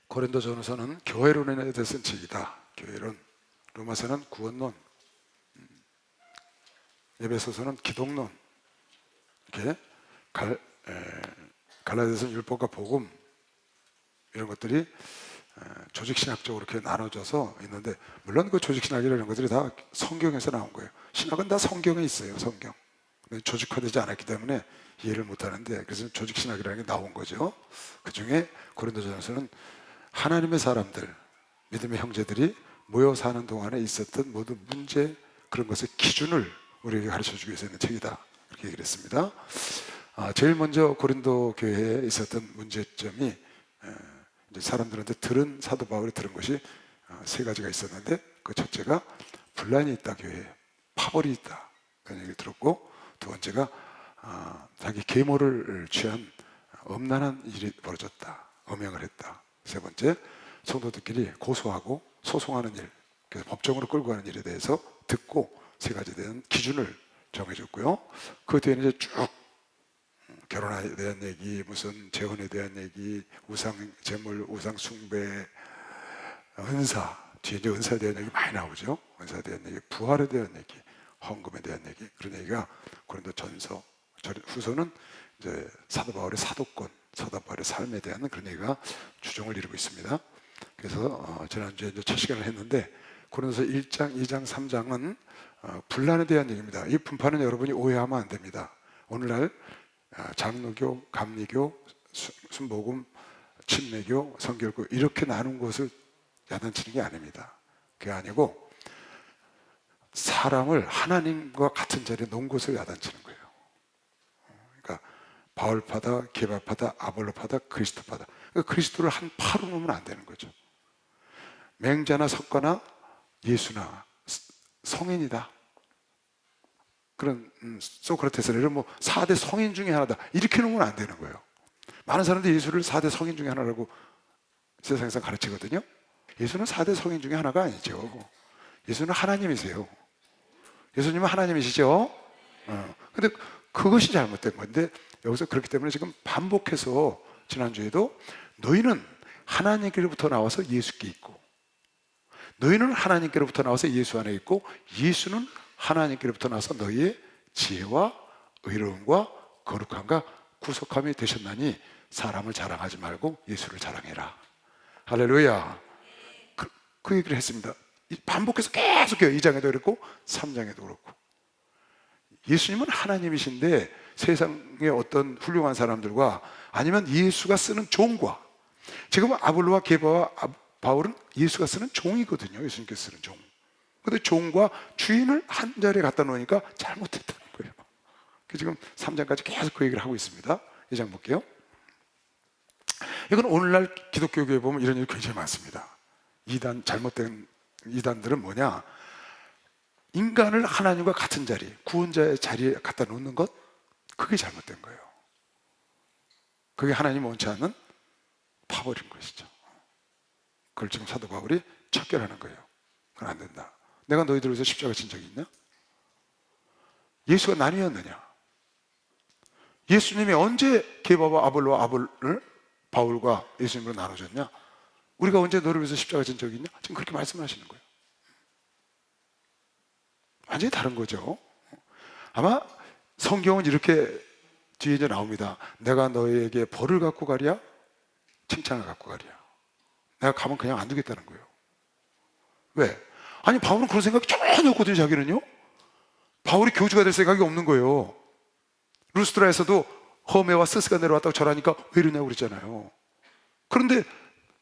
고린도전서는 교회론에 대해서 쓴 책이다. 교회론. 로마서는 구원론, 에베소서는 기독론, 이렇게 갈라디아서는 율법과 복음, 이런 것들이 조직신학적으로 이렇게 나눠져서 있는데, 물론 그 조직신학이라는 것들이 다 성경에서 나온 거예요. 신학은 다 성경에 있어요. 성경. 조직화되지 않았기 때문에 이해를 못하는데, 그래서 조직신학이라는 게 나온 거죠. 그 중에 고린도전서는 하나님의 사람들, 믿음의 형제들이 모여 사는 동안에 있었던 모든 문제, 그런 것의 기준을 우리에게 가르쳐주기 위해서 있는 책이다, 이렇게 얘기를 했습니다. 제일 먼저 고린도 교회에 있었던 문제점이, 이제 사람들한테 들은, 사도 바울이 들은 것이 세 가지가 있었는데, 그 첫째가 분란이 있다, 교회에 파벌이 있다, 그런 얘기를 들었고, 두 번째가 자기 계모를 취한 엄난한 일이 벌어졌다, 엄행을 했다. 세 번째, 성도들끼리 고소하고 소송하는 일, 그래서 법정으로 끌고 가는 일에 대해서 듣고 세 가지에 대한 기준을 정해줬고요. 그 뒤에는 이제 쭉 결혼에 대한 얘기, 무슨 재혼에 대한 얘기, 우상 제물, 우상 숭배, 은사, 뒤에 이제 은사에 대한 얘기 많이 나오죠. 은사에 대한 얘기, 부활에 대한 얘기, 헌금에 대한 얘기, 그런 얘기가 고린도전서, 후서는 이제 사도 바울의 사도권, 사도 바울의 삶에 대한 그런 얘기가 주종을 이루고 있습니다. 그래서 지난주에 이제 첫 시간을 했는데, 고린도서 1장, 2장, 3장은 분란에 대한 얘기입니다. 이 분파는 여러분이 오해하면 안 됩니다. 오늘날 장로교, 감리교, 순복음, 침례교, 성결교 이렇게 나눈 것을 야단치는 게 아닙니다. 그게 아니고 사람을 하나님과 같은 자리에 놓은 것을 야단치는 거예요. 그러니까 바울파다, 게바파다, 아볼로파다, 그리스도파다. 그러니까 그리스도를 한 파로 놓으면 안 되는 거죠. 맹자나 석가나 예수나 성인이다, 그런 소크라테스를 뭐 4대 성인 중에 하나다, 이렇게 놓으면 안 되는 거예요. 많은 사람들이 예수를 4대 성인 중에 하나라고 세상에서 가르치거든요. 예수는 4대 성인 중에 하나가 아니죠. 예수는 하나님이세요. 예수님은 하나님이시죠. 근데 그것이 잘못된 건데, 여기서 그렇기 때문에 지금 반복해서 지난주에도 너희는 하나님께로부터 나와서 예수께 있고, 너희는 하나님께로부터 나와서 예수 안에 있고, 예수는 하나님께로부터 나와서 너희의 지혜와 의로움과 거룩함과 구속함이 되셨나니 사람을 자랑하지 말고 예수를 자랑해라. 할렐루야. 그 얘기를 했습니다. 반복해서 계속해요. 2장에도 그랬고 3장에도 그렇고. 예수님은 하나님이신데 세상의 어떤 훌륭한 사람들과, 아니면 예수가 쓰는 종과, 지금 아볼로와 게바와 바울은 예수가 쓰는 종이거든요. 예수님께서 쓰는 종. 근데 종과 주인을 한 자리에 갖다 놓으니까 잘못했다는 거예요. 지금 3장까지 계속 그 얘기를 하고 있습니다. 2장 볼게요. 이건 오늘날 기독교 교회에 보면 이런 일이 굉장히 많습니다. 잘못된 이단들은 뭐냐, 인간을 하나님과 같은 자리, 구원자의 자리에 갖다 놓는 것, 그게 잘못된 거예요. 그게 하나님 원치 않는 파벌인 것이죠. 그걸 지금 사도 바울이 척결하는 거예요. 그건 안 된다. 내가 너희들 위해서 십자가 진 적이 있냐? 예수가 나뉘었느냐? 예수님이 언제 게바와 아볼로와 바울과 예수님으로 나눠졌냐? 우리가 언제 너를 위해서 십자가 진 적이 있냐? 지금 그렇게 말씀하시는 거예요. 완전히 다른 거죠. 아마 성경은 이렇게 뒤에 이제 나옵니다. 내가 너희에게 벌을 갖고 가랴? 칭찬을 갖고 가랴? 내가 가면 그냥 안 두겠다는 거예요. 왜? 아니, 바울은 그런 생각이 전혀 없거든요. 자기는요, 바울이 교주가 될 생각이 없는 거예요. 루스드라에서도 허메와 스스가 내려왔다고 절하니까 왜 이러냐고 그랬잖아요. 그런데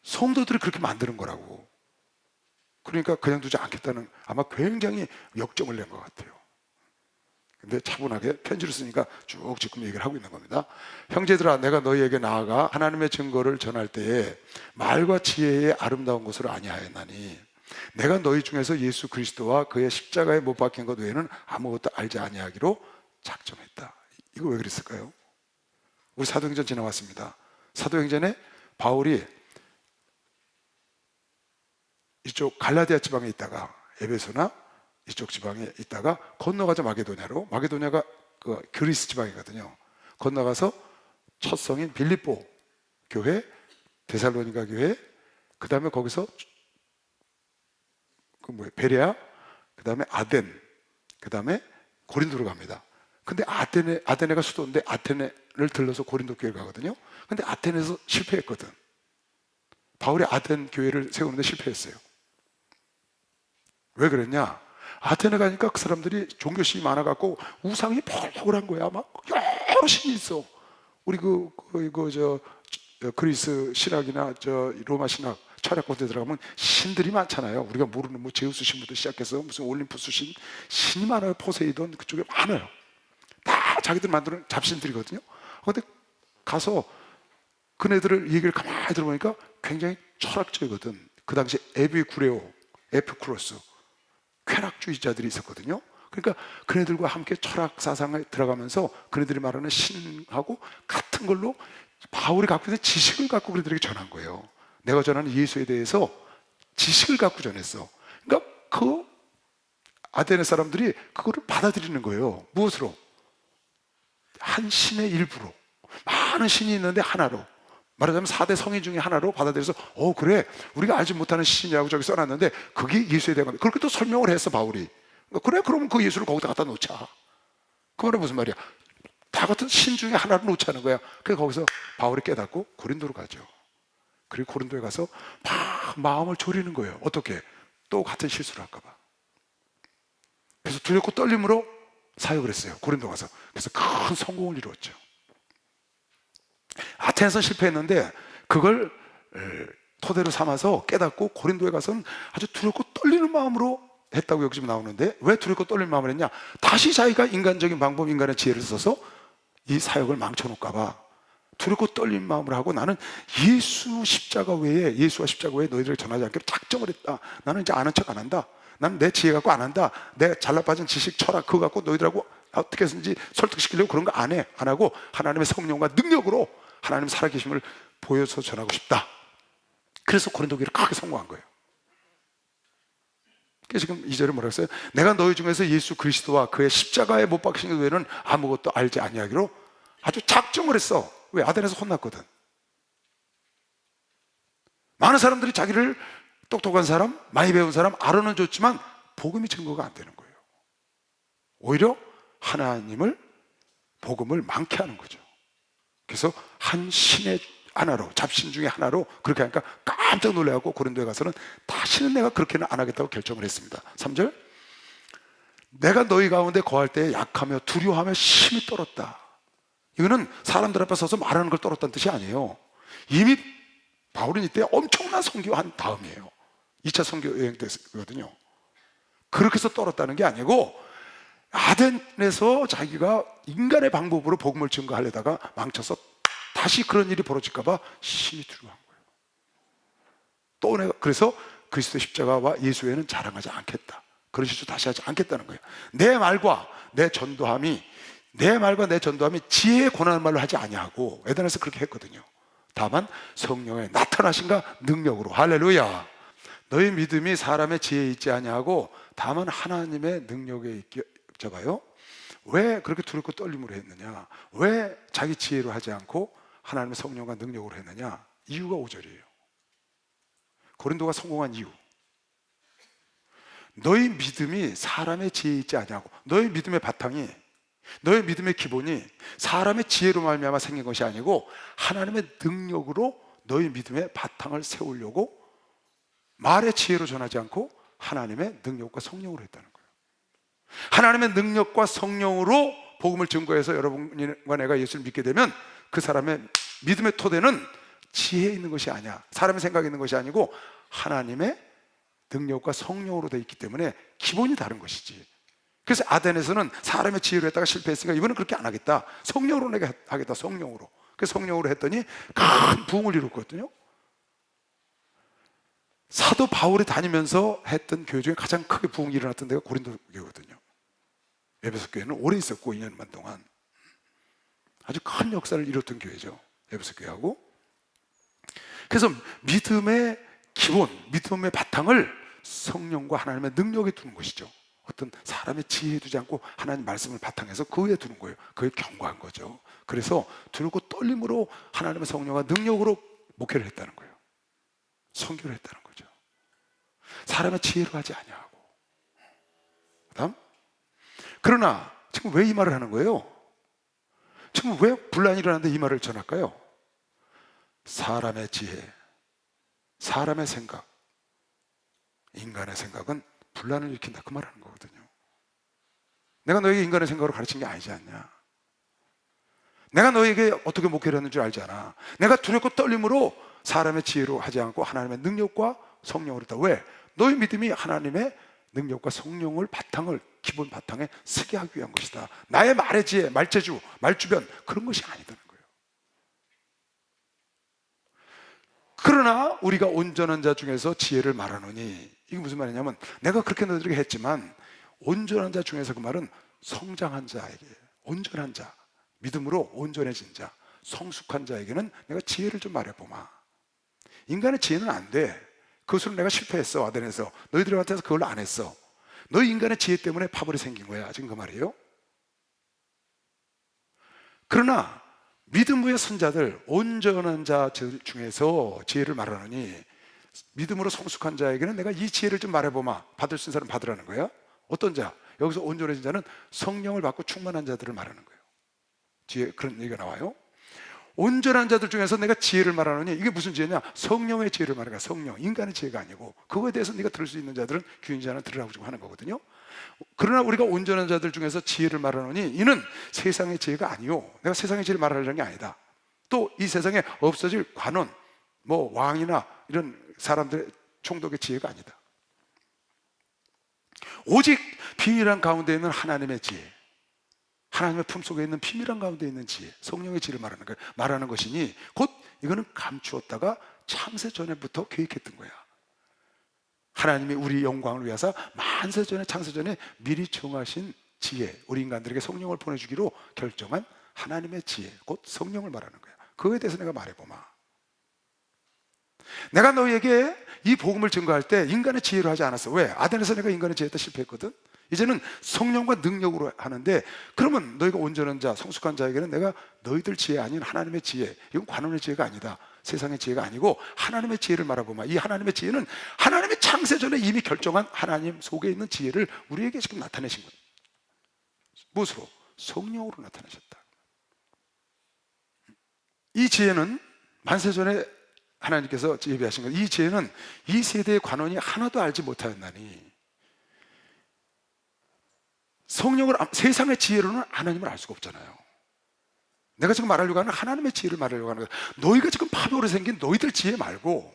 성도들이 그렇게 만드는 거라고. 그러니까 그냥 두지 않겠다는, 아마 굉장히 역정을 낸 것 같아요. 근데 차분하게 편지를 쓰니까 쭉 지금 얘기를 하고 있는 겁니다. 형제들아, 내가 너희에게 나아가 하나님의 증거를 전할 때에 말과 지혜의 아름다운 것을 아니하였나니 내가 너희 중에서 예수 그리스도와 그의 십자가에 못 박힌 것 외에는 아무것도 알지 아니하기로 작정했다. 이거 왜 그랬을까요? 우리 사도행전 지나왔습니다. 사도행전에 바울이 이쪽 갈라디아 지방에 있다가, 에베소나 이쪽 지방에 있다가 건너가자 마게도냐로, 마게도냐가 그 그리스 지방이거든요. 건너가서 첫 성인 빌립보 교회, 데살로니가 교회, 그 다음에 거기서 베레아, 그 다음에 아덴, 그 다음에 고린도로 갑니다. 근데 아테네가 수도인데 아테네를 들러서 고린도 교회를 가거든요. 근데 아테네에서 실패했거든. 바울이 아덴 교회를 세우는데 실패했어요. 왜 그랬냐? 아테네 가니까 그 사람들이 종교심이 많아갖고 우상이 펄펄한 거야. 막 여러 신이 있어. 우리 그리스 신학이나 로마 신학 철학권에 들어가면 신들이 많잖아요. 우리가 모르는 뭐 제우스 신부터 시작해서 무슨 올림푸스 신이 많아요. 포세이돈 그쪽에 많아요. 다 자기들 만드는 잡신들이거든요. 근데 가서 그네들을 얘기를 가만히 들어보니까 굉장히 철학적이거든. 그 당시 에피쿠레오, 에피쿠로스 쾌락주의자들이 있었거든요. 그러니까 그네들과 함께 철학 사상에 들어가면서 그네들이 말하는 신하고 같은 걸로 바울이 갖고 있는 지식을 갖고 그네들에게 전한 거예요. 내가 전하는 예수에 대해서 지식을 갖고 전했어. 그러니까 그 아테네 사람들이 그거를 받아들이는 거예요. 무엇으로? 한 신의 일부로. 많은 신이 있는데 하나로. 말하자면 4대 성인 중에 하나로 받아들여서 그래 우리가 알지 못하는 신이라고 저기 써놨는데 그게 예수에 대한 건데 그렇게 또 설명을 했어 바울이. 그래 그러면 그 예수를 거기다 갖다 놓자. 그 말은 무슨 말이야? 다 같은 신 중에 하나를 놓자는 거야. 그래서 거기서 바울이 깨닫고 고린도로 가죠. 그리고 고린도에 가서 막 마음을 졸이는 거예요. 어떻게? 또 같은 실수를 할까 봐. 그래서 두렵고 떨림으로 사역을 했어요. 고린도 가서. 그래서 큰 성공을 이루었죠. 아테네에서 실패했는데 그걸 토대로 삼아서 깨닫고 고린도에 가서는 아주 두렵고 떨리는 마음으로 했다고 여기 지금 나오는데 왜 두렵고 떨리는 마음을 했냐? 다시 자기가 인간적인 방법, 인간의 지혜를 써서 이 사역을 망쳐놓을까 봐 두렵고 떨리는 마음으로 하고 나는 예수와 십자가 외에 너희들에게 전하지 않기로 작정을 했다. 나는 이제 아는 척 안 한다. 나는 내 지혜 갖고 안 한다. 내 잘나빠진 지식, 철학 그거 갖고 너희들하고 어떻게 해서든지 설득시키려고 그런 거 안 해. 안 하고 하나님의 성령과 능력으로 하나님 살아계심을 보여서 전하고 싶다. 그래서 고린도 교회를 크게 성공한 거예요. 그래서 지금 2절에 뭐라고 했어요? 내가 너희 중에서 예수 그리스도와 그의 십자가에 못 박히신 것 외에는 아무것도 알지 아니하기로 아주 작정을 했어. 왜? 아덴에서 혼났거든. 많은 사람들이 자기를 똑똑한 사람, 많이 배운 사람 알아는 줬지만 복음이 증거가 안 되는 거예요. 오히려 하나님을 복음을 많게 하는 거죠. 그래서 한 신의 하나로, 잡신 중에 하나로 그렇게 하니까 깜짝 놀라고 고린도에 가서는 다시는 내가 그렇게는 안 하겠다고 결정을 했습니다. 3절 내가 너희 가운데 거할 때 약하며 두려워하며 심히 떨었다. 이거는 사람들 앞에 서서 말하는 걸 떨었다는 뜻이 아니에요. 이미 바울은 이때 엄청난 선교한 다음이에요. 2차 선교 여행 때거든요. 그렇게 해서 떨었다는 게 아니고 아덴에서 자기가 인간의 방법으로 복음을 증거하려다가 망쳐서 다시 그런 일이 벌어질까 봐 심히 두려워한 거예요. 또 내가 그래서 그리스도 십자가와 예수 외에는 자랑하지 않겠다. 그런 실수 다시 하지 않겠다는 거예요. 내 말과 내 전도함이 지혜의 고난의 말로 하지 아니하고 에덴에서 그렇게 했거든요. 다만 성령의 나타나신가 능력으로. 할렐루야. 너희 믿음이 사람의 지혜에 있지 아니하고 다만 하나님의 능력에 있게. 봐요. 왜 그렇게 두렵고 떨림으로 했느냐? 왜 자기 지혜로 하지 않고 하나님의 성령과 능력으로 했느냐? 이유가 5절이에요. 고린도가 성공한 이유. 너희 믿음이 사람의 지혜에 있지 아니하고 너희 믿음의 바탕이 너희 믿음의 기본이 사람의 지혜로 말미암아 생긴 것이 아니고 하나님의 능력으로 너희 믿음의 바탕을 세우려고 말의 지혜로 전하지 않고 하나님의 능력과 성령으로 했다는 거예요. 하나님의 능력과 성령으로 복음을 증거해서 여러분과 내가 예수를 믿게 되면 그 사람의 믿음의 토대는 지혜에 있는 것이 아니야. 사람의 생각에 있는 것이 아니고 하나님의 능력과 성령으로 되어 있기 때문에 기본이 다른 것이지. 그래서 아덴에서는 사람의 지혜로 했다가 실패했으니까 이번엔 그렇게 안 하겠다. 성령으로 내가 하겠다. 성령으로. 그래서 성령으로 했더니 큰 부흥을 이뤘거든요. 사도 바울이 다니면서 했던 교회 중에 가장 크게 부흥이 일어났던 데가 고린도 교회거든요. 에베소 교회는 오래 있었고 2년만 동안 아주 큰 역사를 이뤘던 교회죠. 에베소 교회하고. 그래서 믿음의 기본, 믿음의 바탕을 성령과 하나님의 능력에 두는 것이죠. 어떤 사람의 지혜에 두지 않고 하나님 말씀을 바탕해서 그 위에 두는 거예요. 그게 견고한 거죠. 그래서 두렵고 떨림으로 하나님의 성령과 능력으로 목회를 했다는 거예요. 선교를 했다는 거죠. 사람의 지혜로 하지 아니하고. 그다음, 그러나 지금 왜 이 말을 하는 거예요? 지금 왜 분란이 일어나는데 이 말을 전할까요? 사람의 지혜, 사람의 생각, 인간의 생각은 분란을 일으킨다, 그 말하는 거거든요. 내가 너에게 인간의 생각으로 가르친 게 아니지 않냐? 내가 너에게 어떻게 목회를 했는 줄 알지 않아? 내가 두렵고 떨림으로 사람의 지혜로 하지 않고 하나님의 능력과 성령으로 했다. 왜? 너의 믿음이 하나님의 능력과 성령을 기본 바탕에 서게 하기 위한 것이다. 나의 말의 지혜, 말재주, 말주변, 그런 것이 아니다는 거예요. 그러나 우리가 온전한 자 중에서 지혜를 말하노니, 이게 무슨 말이냐면, 내가 그렇게 너희들에게 했지만 온전한 자 중에서, 그 말은 성장한 자에게, 온전한 자, 믿음으로 온전해진 자, 성숙한 자에게는 내가 지혜를 좀 말해보마. 인간의 지혜는 안 돼. 그것으로 내가 실패했어. 아덴에서 너희들한테서 그걸로 안 했어. 너희 인간의 지혜 때문에 파벌이 생긴 거야. 지금 그 말이에요. 그러나 믿음의 선자들, 온전한 자 중에서 지혜를 말하느니, 믿음으로 성숙한 자에게는 내가 이 지혜를 좀 말해보마. 받을 수 있는 사람 받으라는 거야. 어떤 자? 여기서 온전해진 자는 성령을 받고 충만한 자들을 말하는 거예요. 뒤에 그런 얘기가 나와요. 온전한 자들 중에서 내가 지혜를 말하느니, 이게 무슨 지혜냐? 성령의 지혜를 말하는 거야. 성령, 인간의 지혜가 아니고. 그거에 대해서 네가 들을 수 있는 자들은 귀인 자는 들으라고 지금 하는 거거든요. 그러나 우리가 온전한 자들 중에서 지혜를 말하느니, 이는 세상의 지혜가 아니요, 내가 세상의 지혜를 말하려는 게 아니다. 또 이 세상에 없어질 관원, 뭐 왕이나 이런 사람들의 총독의 지혜가 아니다. 오직 비밀한 가운데 있는 하나님의 지혜, 하나님의 품속에 있는 비밀한 가운데 있는 지혜, 성령의 지혜를 말하는 것이니, 곧 이거는 감추었다가 창세 전에부터 계획했던 거야. 하나님이 우리 영광을 위해서 만세 전에, 창세 전에 미리 정하신 지혜, 우리 인간들에게 성령을 보내주기로 결정한 하나님의 지혜, 곧 성령을 말하는 거야. 그거에 대해서 내가 말해보마. 내가 너희에게 이 복음을 증거할 때 인간의 지혜로 하지 않았어. 왜? 아덴에서 내가 인간의 지혜에 실패했거든. 이제는 성령과 능력으로 하는데, 그러면 너희가 온전한 자, 성숙한 자에게는 내가 너희들 지혜 아닌 하나님의 지혜, 이건 관원의 지혜가 아니다, 세상의 지혜가 아니고 하나님의 지혜를 말해보마. 이 하나님의 지혜는 하나님의 창세전에 이미 결정한 하나님 속에 있는 지혜를 우리에게 지금 나타내신 거예요. 무엇으로? 성령으로 나타내셨다. 이 지혜는 만세전에 하나님께서 예비하신 것, 이 지혜는 이 세대의 관원이 하나도 알지 못하였나니, 성령을, 세상의 지혜로는 하나님을 알 수가 없잖아요. 내가 지금 말하려고 하는 하나님의 지혜를 말하려고 하는 거야. 너희가 지금 파멸로 생긴 너희들 지혜 말고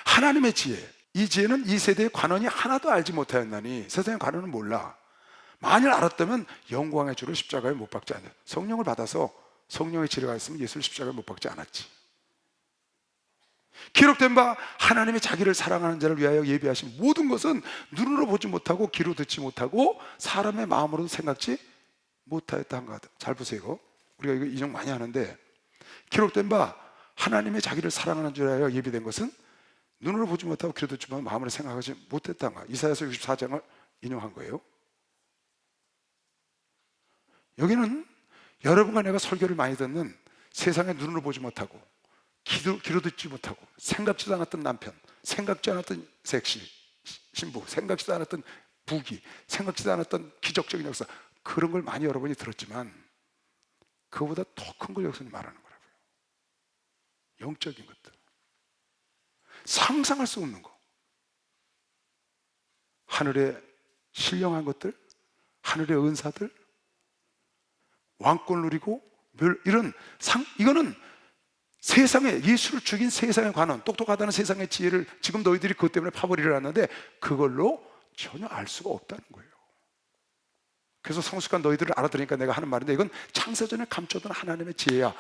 하나님의 지혜, 이 지혜는 이 세대의 관원이 하나도 알지 못하였나니, 세상의 관원은 몰라. 만일 알았다면 영광의 주를 십자가에 못 박지 않았. 성령을 받아서 성령의 지혜가 있으면 예수를 십자가에 못 박지 않았지. 기록된 바 하나님이 자기를 사랑하는 자를 위하여 예비하신 모든 것은 눈으로 보지 못하고 귀로 듣지 못하고 사람의 마음으로도 생각지 못하였다 한 것 같아요. 잘 보세요. 우리가 이거 인용 많이 하는데, 기록된 바 하나님의 자기를 사랑하는 자를 위하여 예비된 것은 눈으로 보지 못하고 귀로 듣지 못하고 마음으로 생각하지 못했다는 거야. 이사야서 64장을 인용한 거예요. 여기는 여러분과 내가 설교를 많이 듣는, 세상에 눈으로 보지 못하고 귀로 듣지 못하고 생각지도 않았던 남편, 생각지 않았던 섹시 신부, 생각지도 않았던 부귀, 생각지도 않았던 기적적인 역사, 그런 걸 많이 여러분이 들었지만 그거보다 더 큰 걸 여기서 말하는 거라고요. 영적인 것들, 상상할 수 없는 거, 하늘의 신령한 것들, 하늘의 은사들, 왕권 누리고 이런 이거는 세상에, 예수를 죽인 세상의 관원, 똑똑하다는 세상의 지혜를 지금 너희들이 그것 때문에 파벌이를 하는데 그걸로 전혀 알 수가 없다는 거예요. 그래서 성숙한 너희들을 알아들으니까 내가 하는 말인데, 이건 창세전에 감춰둔 하나님의 지혜야.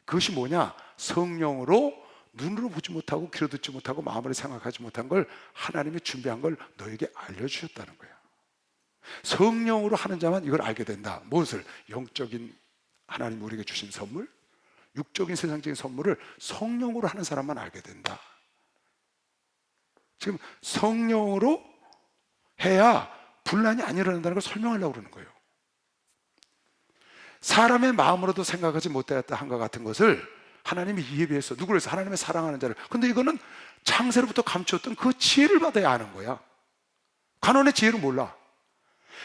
그것이 뭐냐? 성령으로 눈으로 보지 못하고 귀로 듣지 못하고 마음으로 생각하지 못한 걸 하나님이 준비한 걸 너에게 알려주셨다는 거야. 성령으로 하는 자만 이걸 알게 된다. 무엇을? 영적인 하나님 우리에게 주신 선물, 육적인 세상적인 선물을 성령으로 하는 사람만 알게 된다. 지금 성령으로 해야 분란이 안 일어난다는 걸 설명하려고 그러는 거예요. 사람의 마음으로도 생각하지 못하였다 한 것 같은 것을 하나님이 예비했어. 누구를 해서? 하나님의 사랑하는 자를. 근데 이거는 창세로부터 감추었던 그 지혜를 받아야 아는 거야. 관원의 지혜를 몰라.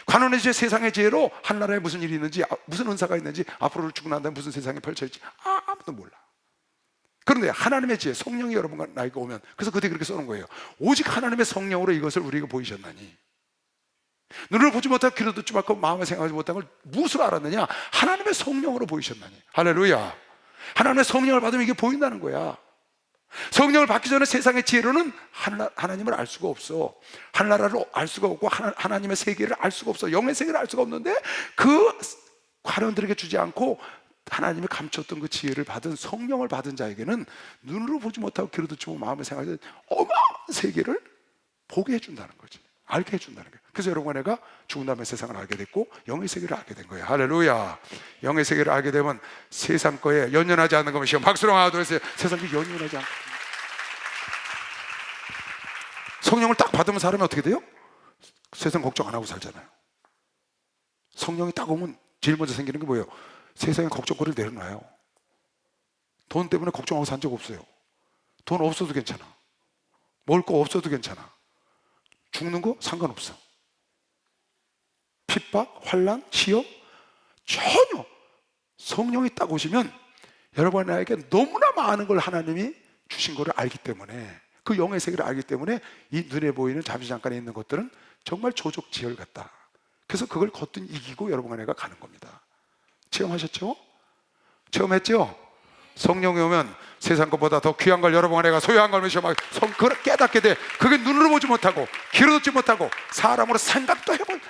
관원의 지혜, 세상의 지혜로 한나라에 무슨 일이 있는지, 무슨 은사가 있는지, 앞으로 죽고 난 다음에 무슨 세상이 펼쳐질지 아무도 몰라. 그런데 하나님의 지혜, 성령이 여러분과 나에게 오면, 그래서 그때 그렇게 써놓은 거예요. 오직 하나님의 성령으로 이것을 우리에게 보이셨나니. 눈을 보지 못하고 귀로 듣지 못하고 마음에 생각하지 못한 걸 무엇으로 알았느냐? 하나님의 성령으로 보이셨나니. 할렐루야. 하나님의 성령을 받으면 이게 보인다는 거야. 성령을 받기 전에 세상의 지혜로는 하나님을 알 수가 없어. 하나나라를 알 수가 없고 하나님의 세계를 알 수가 없어. 영의 세계를 알 수가 없는데, 그 관원들에게 주지 않고 하나님이 감췄던 그 지혜를 받은, 성령을 받은 자에게는 눈으로 보지 못하고 귀로 듣지 못하고 마음에 생각하지 어마어마한 세계를 보게 해준다는 거지. 알게 해준다는 거예요. 그래서 여러분과 내가 죽은 다음에 세상을 알게 됐고 영의 세계를 알게 된 거예요. 할렐루야. 영의 세계를 알게 되면 세상 거에 연연하지 않는 것이, 박수로 하나 둘 셋. 세상에 연연하지 않고. 성령을 딱 받으면 사람이 어떻게 돼요? 세상 걱정 안 하고 살잖아요. 성령이 딱 오면 제일 먼저 생기는 게 뭐예요? 세상의 걱정거리를 내려놔요. 돈 때문에 걱정하고 산 적 없어요. 돈 없어도 괜찮아. 먹을 거 없어도 괜찮아. 죽는 거 상관없어. 핍박, 환난, 시험 전혀. 성령이 딱 오시면 여러분에게 너무나 많은 걸 하나님이 주신 거를 알기 때문에, 그 영의 세계를 알기 때문에 이 눈에 보이는 잠시 잠깐에 있는 것들은 정말 조족지혈 같다. 그래서 그걸 거뜬 이기고 여러분과 내가 가는 겁니다. 체험하셨죠? 체험했죠? 성령이 오면 세상 것보다 더 귀한 걸 여러분과 내가 소유한 걸 막 그걸 깨닫게 돼. 그게 눈으로 보지 못하고 귀로 듣지 못하고 사람으로 생각도 해볼.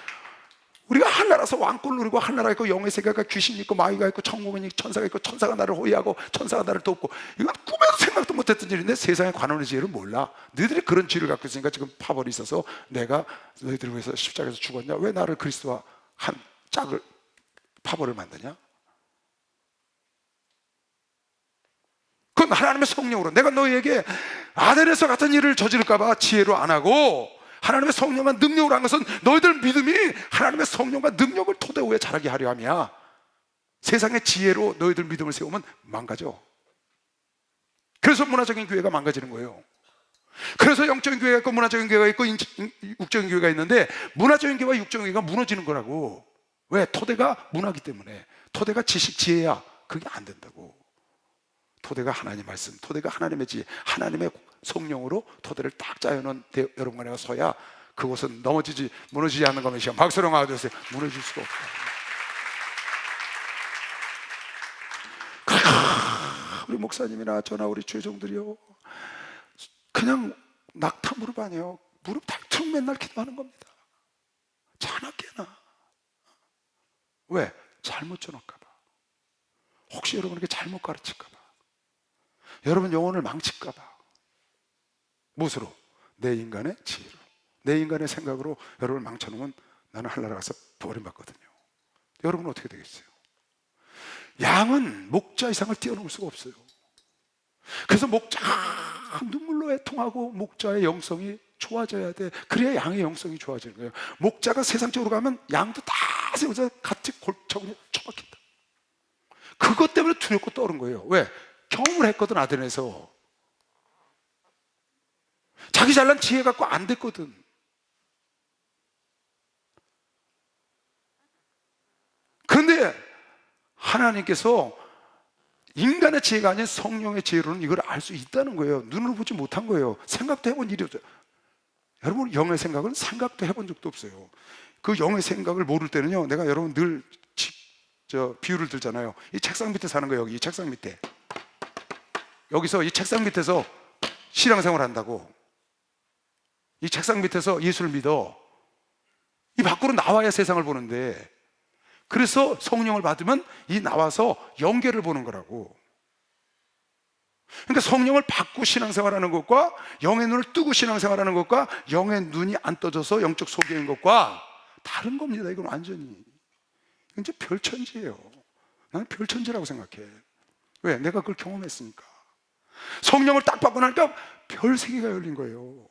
우리가 하나라서 왕권을 누리고, 하나라 있고 영의 세계가 귀신이 있고 마귀가 있고 천국이 있고 천사가 있고, 천사가 나를 호위하고 천사가 나를 돕고, 이건 꿈에도 생각도 못했던 일인데 세상의 관원의 지혜를 몰라. 너희들이 그런 지혜를 갖고 있으니까 지금 파벌이 있어서 내가 너희들을 위해서 십자가에서 죽었냐? 왜 나를 그리스도와 한 짝을 파벌을 만드냐? 그건 하나님의 성령으로. 내가 너희에게 아덴에서 같은 일을 저지를까 봐 지혜로 안 하고 하나님의 성령과 능력으로 한 것은 너희들 믿음이 하나님의 성령과 능력을 토대 위에 자라게 하려 함이야. 세상의 지혜로 너희들 믿음을 세우면 망가져. 그래서 문화적인 교회가 망가지는 거예요. 그래서 영적인 교회가 있고 문화적인 교회가 있고 육적인 교회가 있는데, 문화적인 교회와 육적인 교회가 무너지는 거라고. 왜? 토대가 문화이기 때문에. 토대가 지식, 지혜야. 그게 안 된다고. 토대가 하나님 말씀, 토대가 하나님의 지혜, 하나님의 성령으로 토대를 딱 짜여놓은 여러분과 내가 서야 그곳은 무너지지 않는 것이야. 박수로 나와주세요. 무너질 수가 없다. 우리 목사님이나 저나 우리 죄종들이요, 그냥 낙타 무릎 아니에요. 무릎 탁 맨날 기도하는 겁니다. 자나 깨나. 왜? 잘못 전할까 봐. 혹시 여러분에게 잘못 가르칠까 봐. 여러분 영혼을 망칠까 봐. 무엇으로? 내 인간의 지혜로, 내 인간의 생각으로 여러분을 망쳐놓으면 나는 하늘나라 가서 버림받거든요. 여러분은 어떻게 되겠어요? 양은 목자 이상을 뛰어넘을 수가 없어요. 그래서 목자가 눈물로 애통하고 목자의 영성이 좋아져야 돼. 그래야 양의 영성이 좋아지는 거예요. 목자가 세상적으로 가면 양도 다 세워서 같이 골차고 처박힌다. 그것 때문에 두렵고 떠오른 거예요. 왜? 경험을 했거든. 아덴에서 자기 잘난 지혜 갖고 안 됐거든. 그런데 하나님께서 인간의 지혜가 아닌 성령의 지혜로는 이걸 알 수 있다는 거예요. 눈으로 보지 못한 거예요. 생각도 해본 일이 없어요. 여러분, 영의 생각은 생각도 해본 적도 없어요. 그 영의 생각을 모를 때는요, 내가 여러분 늘 비유를 들잖아요. 이 책상 밑에 사는 거예요. 여기 이 책상 밑에, 여기서 이 책상 밑에서 신앙생활 한다고. 이 책상 밑에서 예수를 믿어. 이 밖으로 나와야 세상을 보는데, 그래서 성령을 받으면 이 나와서 영계를 보는 거라고. 그러니까 성령을 받고 신앙생활하는 것과 영의 눈을 뜨고 신앙생활하는 것과 영의 눈이 안 떠져서 영적 소경인 것과 다른 겁니다. 이건 완전히 이제 별천지예요. 나는 별천지라고 생각해. 왜? 내가 그걸 경험했으니까. 성령을 딱 받고 나니까 별 세계가 열린 거예요.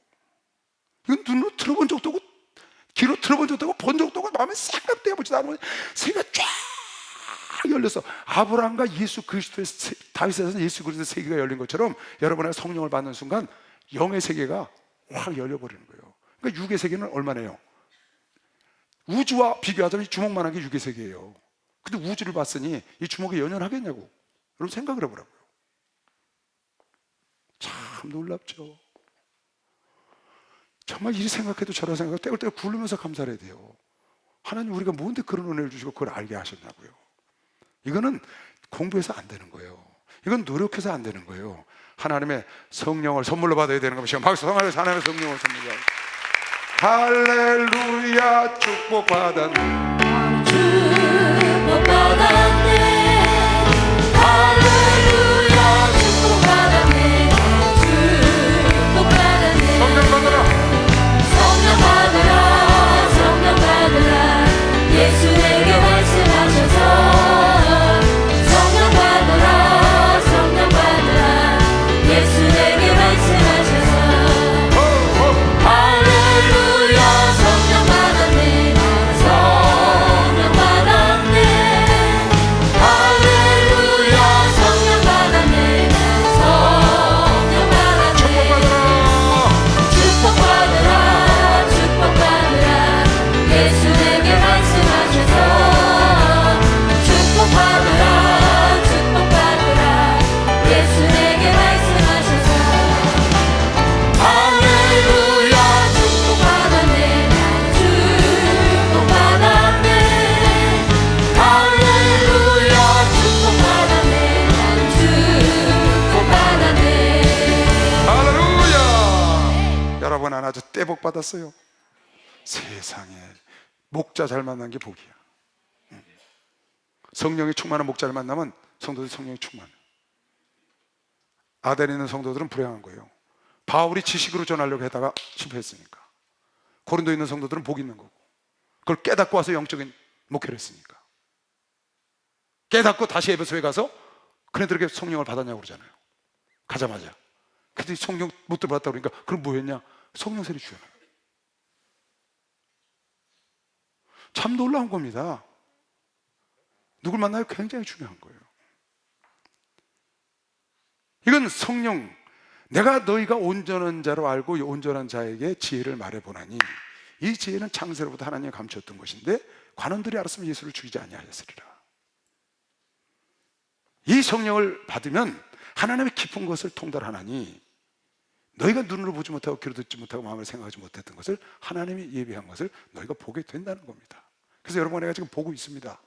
이건 눈으로 들어본 적도 없고 귀로 들어본 적도 없고 본 적도 없고 마음에 생각도 해보지도 않은 생각 쫙 확 열려서 아브라함과 예수 그리스도의 다윗에서 예수 그리스도의 세계가 열린 것처럼 여러분의 성령을 받는 순간 영의 세계가 확 열려버리는 거예요. 그러니까 육의 세계는 얼마나요? 우주와 비교하자면 주먹만한 게 육의 세계예요. 근데 우주를 봤으니 이 주먹이 연연하겠냐고 여러분 생각을 해보라고요. 참 놀랍죠. 정말 이리 생각해도 저런 생각 떼굴떼굴 굴르면서 감사를 해야 돼요. 하나님 우리가 뭔데 그런 은혜를 주시고 그걸 알게 하셨냐고요. 이거는 공부해서 안 되는 거예요. 이건 노력해서 안 되는 거예요. 하나님의 성령을 선물로 받아야 되는 겁니다. 박수 성하면서 하나님의 성령을 선물로 할렐루야 축복받았네 축복받았네 할렐루야 축복받았네 축복받았네 성령 받으라 성령 받으라 성령 받으라 예수 내게 말씀하셔서 성령 받으라 성령 받으라 예수 내게 말씀하셔서 할렐루야 성령 받았네 성령 받았네 할렐루야 성령 받았네 성령 받았네 축복받으라 축복받으라 예수 내게 말씀하셔서 축복받으라 축복받으라 예수 내게 말씀하셔서 할렐루야 축복받았네 축복받았네 할렐루야 축복받았네 축복받았네 할렐루야. 여러분 안 아주 떼복 받았어요. 세상에 목자 잘 만난 게 복이야. 성령이 충만한 목자를 만나면 성도들 성령이 충만해. 아덴에 있는 성도들은 불행한 거예요. 바울이 지식으로 전하려고 하다가 실패했으니까. 고린도에 있는 성도들은 복 있는 거고 그걸 깨닫고 와서 영적인 목회를 했으니까. 깨닫고 다시 에베소에 가서 그네들에게 성령을 받았냐고 그러잖아요. 가자마자. 근데 성령 못 들어봤다고 그러니까 그럼 뭐 했냐? 성령 세례 주잖아요. 참 놀라운 겁니다. 누굴 만나요? 굉장히 중요한 거예요. 이건 성령, 내가 너희가 온전한 자로 알고 이 온전한 자에게 지혜를 말해보나니 이 지혜는 창세로부터 하나님이 감추었던 것인데 관원들이 알았으면 예수를 죽이지 아니하였으리라. 이 성령을 받으면 하나님의 깊은 것을 통달하나니 너희가 눈으로 보지 못하고 귀로 듣지 못하고 마음으로 생각하지 못했던 것을 하나님이 예비한 것을 너희가 보게 된다는 겁니다. 그래서 여러분 내가 지금 보고 있습니다.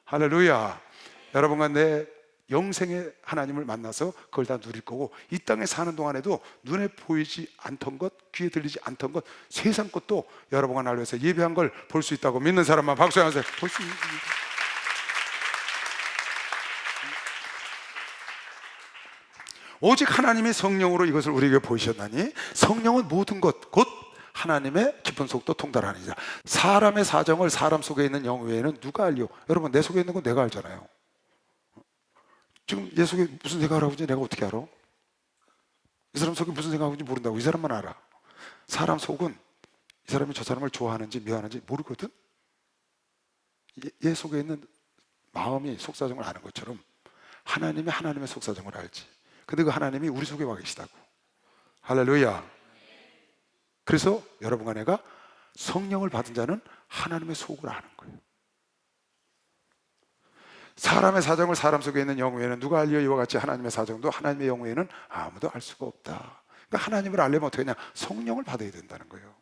할렐루야. 여러분과 내 영생의 하나님을 만나서 그걸 다 누릴 거고 이 땅에 사는 동안에도 눈에 보이지 않던 것, 귀에 들리지 않던 것, 세상 것도 여러분과 나를 위해서 예비한 걸 볼 수 있다고 믿는 사람만 박수 한번 주세요. 볼 수 있습니다. 오직 하나님의 성령으로 이것을 우리에게 보이셨나니 성령은 모든 것 곧 하나님의 깊은 속도 통달하느니라. 사람의 사정을 사람 속에 있는 영 외에는 누가 알려? 여러분 내 속에 있는 건 내가 알잖아요. 지금 얘 속에 무슨 생각을 하고 있는지 내가 어떻게 알아? 이 사람 속에 무슨 생각을 하고 있는지 모른다고. 이 사람만 알아. 사람 속은 이 사람이 저 사람을 좋아하는지 미워하는지 모르거든. 얘 속에 있는 마음이 속사정을 아는 것처럼 하나님이 하나님의 속사정을 알지. 근데 그 하나님이 우리 속에 와 계시다고. 할렐루야. 그래서 여러분과 내가 성령을 받은 자는 하나님의 속을 아는 거예요. 사람의 사정을 사람 속에 있는 영 외에는 누가 알려? 이와 같이 하나님의 사정도 하나님의 영 외에는 아무도 알 수가 없다. 그러니까 하나님을 알려면 어떻게 하냐? 성령을 받아야 된다는 거예요.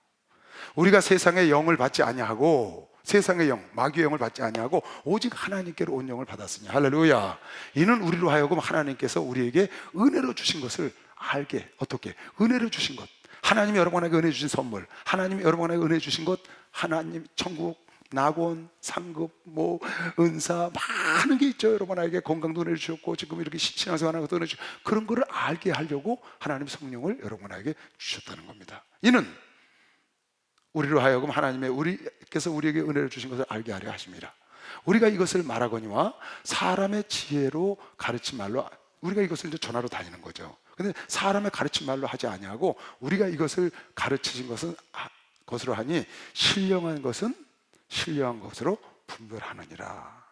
우리가 세상의 영을 받지 아니하고 세상의 영, 마귀의 영을 받지 아니하고 오직 하나님께로 온 영을 받았으니 할렐루야. 이는 우리로 하여금 하나님께서 우리에게 은혜로 주신 것을 알게. 어떻게? 은혜로 주신 것, 하나님이 여러분에게 은혜 주신 선물, 하나님이 여러분에게 은혜 주신 것, 하나님 천국, 낙원, 상급, 뭐 은사 많은 게 있죠. 여러분에게 건강도 은혜 주셨고 지금 이렇게 신앙생활 하는 것도 은혜 주셨고 그런 거를 알게 하려고 하나님 성령을 여러분에게 주셨다는 겁니다. 이는 우리로 하여금 하나님의 우리께서 우리에게 은혜를 주신 것을 알게 하려 하십니다. 우리가 이것을 말하거니와 사람의 지혜로 가르친 말로 우리가 이것을 이제 전하러 다니는 거죠. 근데 사람의 가르친 말로 하지 아니하고 우리가 이것을 가르치신 것으로 하니 신령한 것은 신령한 것으로 분별하느니라.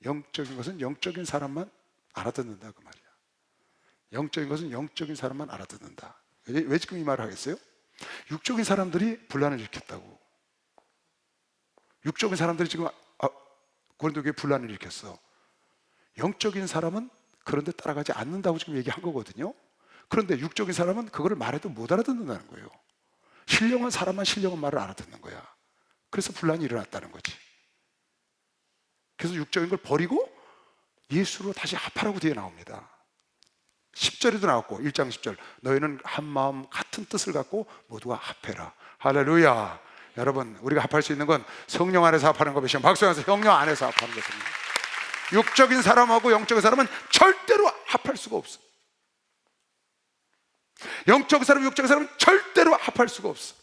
영적인 것은 영적인 사람만 알아듣는다 그 말이야. 영적인 것은 영적인 사람만 알아듣는다. 왜 지금 이 말을 하겠어요? 육적인 사람들이 분란을 일으켰다고. 육적인 사람들이 지금 고린도 교회에 분란을 일으켰어. 영적인 사람은 그런데 따라가지 않는다고 지금 얘기한 거거든요. 그런데 육적인 사람은 그거를 말해도 못 알아듣는다는 거예요. 신령한 사람만 신령한 말을 알아듣는 거야. 그래서 분란이 일어났다는 거지. 그래서 육적인 걸 버리고 예수로 다시 합하라고 뒤에 나옵니다. 10절에도 나왔고 1장 10절 너희는 한 마음 같은 뜻을 갖고 모두가 합해라. 할렐루야. 여러분 우리가 합할 수 있는 건 성령 안에서 합하는 것이죠. 박수하면서 성령 안에서 합하는 것입니다. 육적인 사람하고 영적인 사람은 절대로 합할 수가 없어. 영적인 사람, 육적인 사람은 절대로 합할 수가 없어.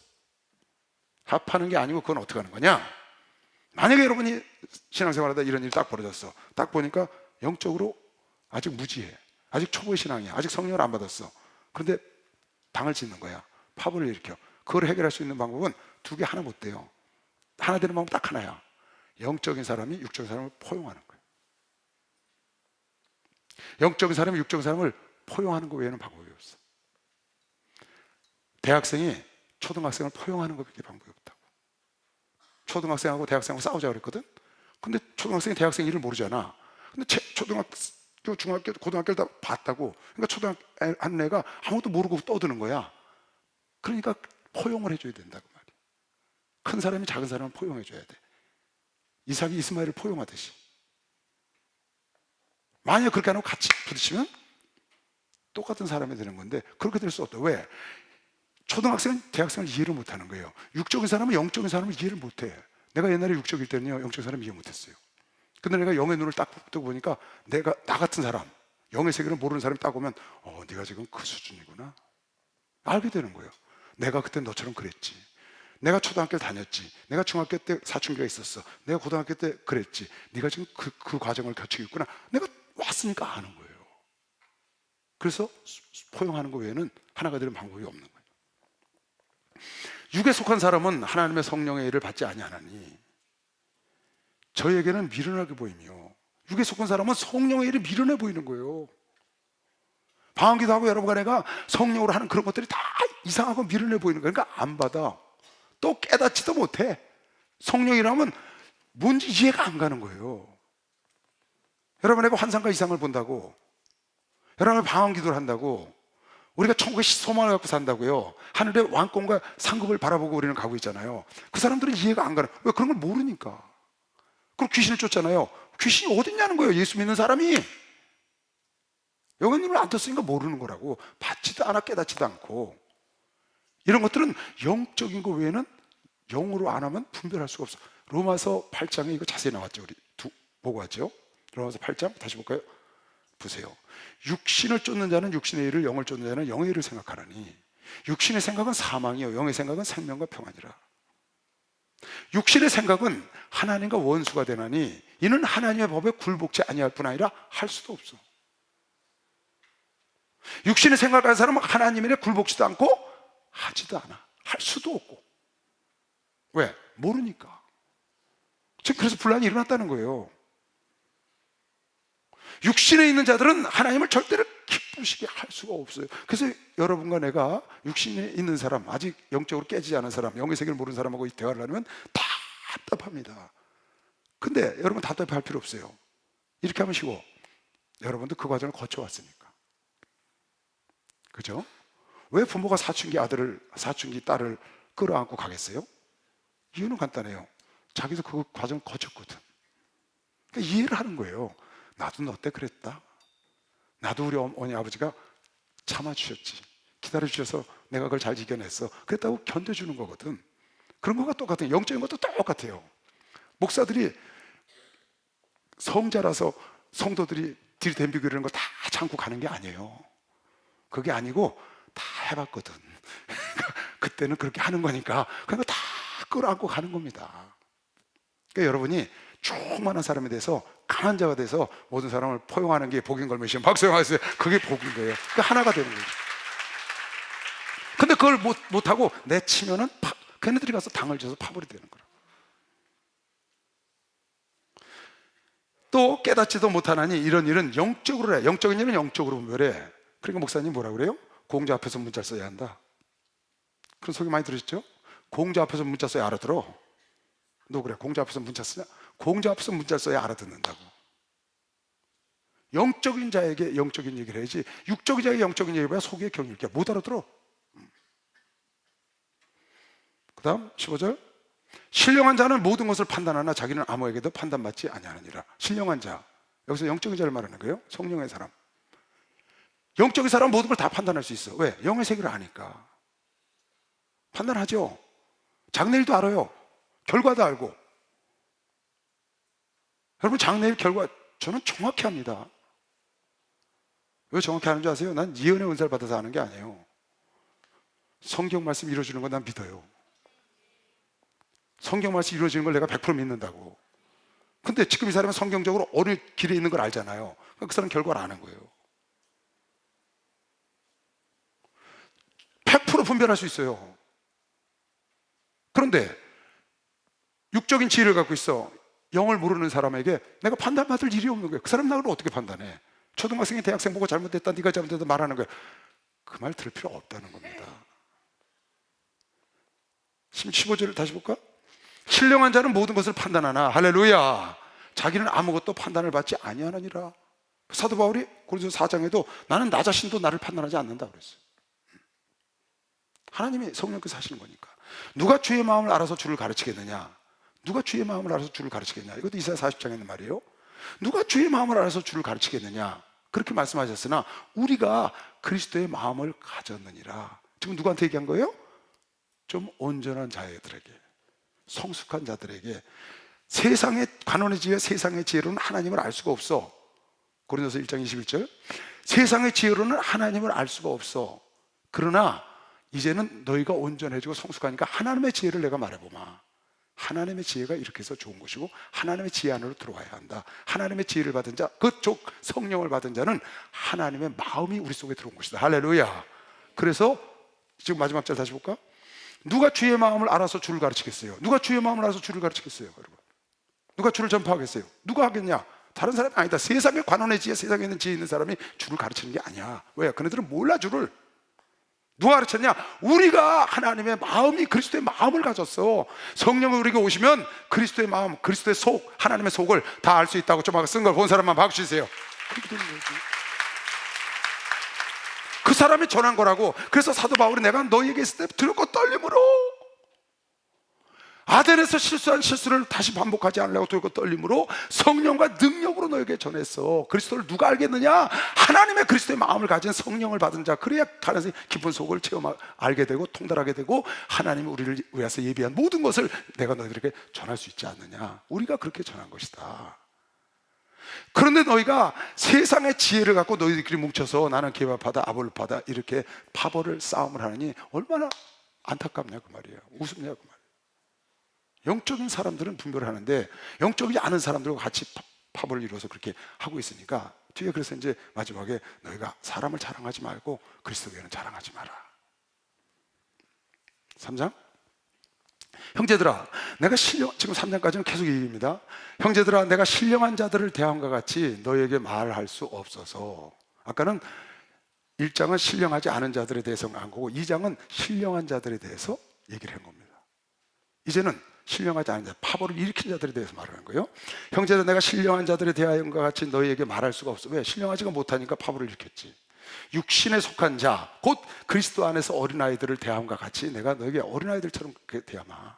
합하는 게 아니고 그건 어떻게 하는 거냐? 만약에 여러분이 신앙생활하다 이런 일이 딱 벌어졌어. 딱 보니까 영적으로 아직 무지해. 아직 초보의 신앙이야. 아직 성령을 안 받았어. 그런데 당을 짓는 거야. 파벌을 일으켜. 그걸 해결할 수 있는 방법은 두 개 하나 못 돼요. 하나 되는 방법 딱 하나야. 영적인 사람이 육적인 사람을 포용하는 거예요. 영적인 사람이 육적인 사람을 포용하는 것 외에는 방법이 없어. 대학생이 초등학생을 포용하는 것밖에 방법이 없다고. 초등학생하고 대학생하고 싸우자 그랬거든. 근데 초등학생이 대학생 일을 모르잖아. 근데 초등학교, 중학교, 고등학교를 다 봤다고. 그러니까 초등학교 한 애가 아무것도 모르고 떠드는 거야. 그러니까 포용을 해줘야 된다고 말이야. 큰 사람이 작은 사람을 포용해줘야 돼. 이삭이 이스마엘을 포용하듯이. 만약 그렇게 안 하고 같이 부딪히면 똑같은 사람이 되는 건데 그렇게 될 수 없다. 왜? 초등학생은 대학생을 이해를 못하는 거예요. 육적인 사람은 영적인 사람을 이해를 못해. 내가 옛날에 육적일 때는요 영적인 사람 이해 못했어요. 근데 내가 영의 눈을 딱 뜨고 보니까 내가 나 같은 사람, 영의 세계를 모르는 사람이 딱 오면 네가 지금 그 수준이구나 알게 되는 거예요. 내가 그때 너처럼 그랬지. 내가 초등학교 다녔지. 내가 중학교 때 사춘기가 있었어. 내가 고등학교 때 그랬지. 네가 지금 그 과정을 거치고 있구나. 내가 왔으니까 아는 거예요. 그래서 포용하는 것 외에는 하나가 되는 방법이 없는 거예요. 육에 속한 사람은 하나님의 성령의 일을 받지 아니하나니 저에게는 미련하게 보이며 육에 속한 사람은 성령의 일이 미련해 보이는 거예요. 방언기도 하고 여러분과 내가 성령으로 하는 그런 것들이 다 이상하고 미련해 보이는 거예요. 그러니까 안 받아. 또 깨닫지도 못해. 성령이라면 뭔지 이해가 안 가는 거예요. 여러분 내가 환상과 이상을 본다고, 여러분 방언기도를 한다고, 우리가 천국의 소망을 갖고 산다고요. 하늘의 왕권과 상급을 바라보고 우리는 가고 있잖아요. 그 사람들은 이해가 안 가는. 왜? 그런 걸 모르니까. 그리고 귀신을 쫓잖아요. 귀신이 어딨냐는 거예요. 예수 믿는 사람이. 영의 눈을 안 떴으니까 모르는 거라고. 받지도 않아 깨닫지도 않고. 이런 것들은 영적인 거 외에는 영으로 안 하면 분별할 수가 없어. 로마서 8장에 이거 자세히 나왔죠. 우리 보고 왔죠. 로마서 8장 다시 볼까요? 보세요. 육신을 쫓는 자는 육신의 일을, 영을 쫓는 자는 영의 일을 생각하라니 육신의 생각은 사망이요 영의 생각은 생명과 평안이라. 육신의 생각은 하나님과 원수가 되나니 이는 하나님의 법에 굴복지 아니할 뿐 아니라 할 수도 없어. 육신의 생각하는 사람은 하나님의 일에 굴복지도 않고 하지도 않아. 할 수도 없고. 왜? 모르니까. 지금 그래서 분란이 일어났다는 거예요. 육신에 있는 자들은 하나님을 절대로 기쁘시게 할 수가 없어요. 그래서 여러분과 내가 육신에 있는 사람, 아직 영적으로 깨지지 않은 사람, 영의 세계를 모르는 사람하고 이 대화를 하면 답답합니다. 근데 여러분 답답해 할 필요 없어요. 이렇게 하면 쉬워. 여러분도 그 과정을 거쳐왔으니까. 그죠? 왜 부모가 사춘기 아들을, 사춘기 딸을 끌어안고 가겠어요? 이유는 간단해요. 자기도 그 과정을 거쳤거든. 그러니까 이해를 하는 거예요. 나도 너 때 그랬다. 나도 우리 어머니 아버지가 참아주셨지. 기다려주셔서 내가 그걸 잘 이겨냈어. 그랬다고 견뎌주는 거거든. 그런 거가 똑같아요. 영적인 것도 똑같아요. 목사들이 성자라서 성도들이 들이댐비고 이러는 거 다 참고 가는 게 아니에요. 그게 아니고 다 해봤거든. 그때는 그렇게 하는 거니까 그런 거 다 끌어안고 가는 겁니다. 그러니까 여러분이 충만한 사람에 대해서 강한 자가 돼서 모든 사람을 포용하는 게 복인 걸매시면 박수영하세요. 그게 복인 거예요. 그러니까 하나가 되는 거죠. 근데 그걸 못하고 내치면은 걔네들이 가서 당을 져서 파벌이 되는 거라. 또 깨닫지도 못하나니 이런 일은 영적으로 해. 영적인 일은 영적으로 분별해. 그러니까 목사님 뭐라 그래요? 공자 앞에서 문자 써야 한다. 그런 소리 많이 들으셨죠? 공자 앞에서 문자 써야 알아들어. 너 그래, 공자 앞에서 문자 쓰냐? 공자 앞에서 문자 써야 알아듣는다고. 영적인 자에게 영적인 얘기를 해야지, 육적인 자에게 영적인 얘기를 해야 속에 경일게 못 알아들어. 그 다음 15절, 신령한 자는 모든 것을 판단하나 자기는 아무에게도 판단받지 아니하느니라. 신령한 자, 여기서 영적인 자를 말하는 거예요. 성령의 사람. 영적인 사람은 모든 걸 다 판단할 수 있어. 왜? 영의 세계를 아니까. 판단하죠. 장래일도 알아요. 결과도 알고. 여러분, 장래일 결과 저는 정확히 합니다. 왜 정확히 하는 줄 아세요? 난 예언의 은사를 받아서 하는 게 아니에요. 성경 말씀 이루어지는 건 난 믿어요. 성경 말씀 이루어지는 걸 내가 100% 믿는다고. 근데 지금 이 사람은 성경적으로 어느 길에 있는 걸 알잖아요. 그 사람은 결과를 아는 거예요. 100% 분별할 수 있어요. 그런데 육적인 지혜를 갖고 있어 영을 모르는 사람에게 내가 판단받을 일이 없는 거예요. 그 사람 나를 어떻게 판단해? 초등학생이 대학생 보고 잘못됐다, 네가 잘못됐다 말하는 거예요. 그 말 들을 필요 없다는 겁니다. 15절을 다시 볼까? 신령한 자는 모든 것을 판단하나, 할렐루야, 자기는 아무것도 판단을 받지 아니하느니라. 사도 바울이 고린도서 4장에도 나는 나 자신도 나를 판단하지 않는다 그랬어요. 하나님이 성령께서 하시는 거니까. 누가 주의 마음을 알아서 주를 가르치겠느냐? 누가 주의 마음을 알아서 주를 가르치겠냐? 이것도 이사야 40장에 있는 말이에요. 누가 주의 마음을 알아서 주를 가르치겠느냐? 그렇게 말씀하셨으나 우리가 그리스도의 마음을 가졌느니라. 지금 누구한테 얘기한 거예요? 좀 온전한 자들에게, 성숙한 자들에게. 세상의 관원의 지혜, 세상의 지혜로는 하나님을 알 수가 없어. 고린도서 1장 21절, 세상의 지혜로는 하나님을 알 수가 없어. 그러나 이제는 너희가 온전해지고 성숙하니까 하나님의 지혜를 내가 말해보마. 하나님의 지혜가 이렇게 해서 좋은 것이고 하나님의 지혜 안으로 들어와야 한다. 하나님의 지혜를 받은 자, 그쪽 성령을 받은 자는 하나님의 마음이 우리 속에 들어온 것이다. 할렐루야. 그래서 지금 마지막 절 다시 볼까? 누가 주의 마음을 알아서 주를 가르치겠어요? 누가 주의 마음을 알아서 주를 가르치겠어요? 여러분, 누가 주를 전파하겠어요? 누가 하겠냐? 다른 사람이 아니다. 세상의 관원의 지혜, 세상에 있는 지혜 있는 사람이 주를 가르치는 게 아니야. 왜? 그네들은 몰라 주를. 누가 가르쳤냐? 우리가 하나님의 마음이 그리스도의 마음을 가졌어. 성령이 우리에게 오시면 그리스도의 마음, 그리스도의 속, 하나님의 속을 다 알 수 있다고 좀 아까 쓴 걸 본 사람만 박수 주세요. 그렇게 되는 거지. 그 사람이 전한 거라고. 그래서 사도 바울이 내가 너희에게 있을 때 두렵고 떨림으로, 아덴에서 실수한 실수를 다시 반복하지 않으려고 두렵고 떨림으로 성령과 능력으로 너에게 전했어. 그리스도를 누가 알겠느냐? 하나님의 그리스도의 마음을 가진 성령을 받은 자. 그래야 하나님의 깊은 속을 체험 알게 되고 통달하게 되고 하나님이 우리를 위해서 예비한 모든 것을 내가 너희들에게 전할 수 있지 않느냐. 우리가 그렇게 전한 것이다. 그런데 너희가 세상의 지혜를 갖고 너희들끼리 뭉쳐서 나는 게바파다 아볼로파다 이렇게 파벌을 싸움을 하느니 얼마나 안타깝냐 그 말이에요. 우습냐 그 말이에요. 영적인 사람들은 분별을 하는데 영적이지 않은 사람들과 같이 파벌을 이루어서 그렇게 하고 있으니까 뒤에 그래서 이제 마지막에 너희가 사람을 자랑하지 말고 그리스도에는 자랑하지 마라. 3장, 형제들아 내가 지금 3장까지는 계속 얘기입니다. 형제들아 내가 신령한 자들을 대함과 같이 너희에게 말할 수 없어서. 아까는 1장은 신령하지 않은 자들에 대해서 한 거고 2장은 신령한 자들에 대해서 얘기를 한 겁니다. 이제는 신령하지 않은 자, 파벌을 일으킨 자들에 대해서 말하는 거예요. 형제들 내가 신령한 자들에 대하여과 같이 너희에게 말할 수가 없어. 왜? 신령하지가 못하니까 파벌을 일으켰지. 육신에 속한 자, 곧 그리스도 안에서 어린아이들을 대함과 같이 내가 너희에게 어린아이들처럼 대하마.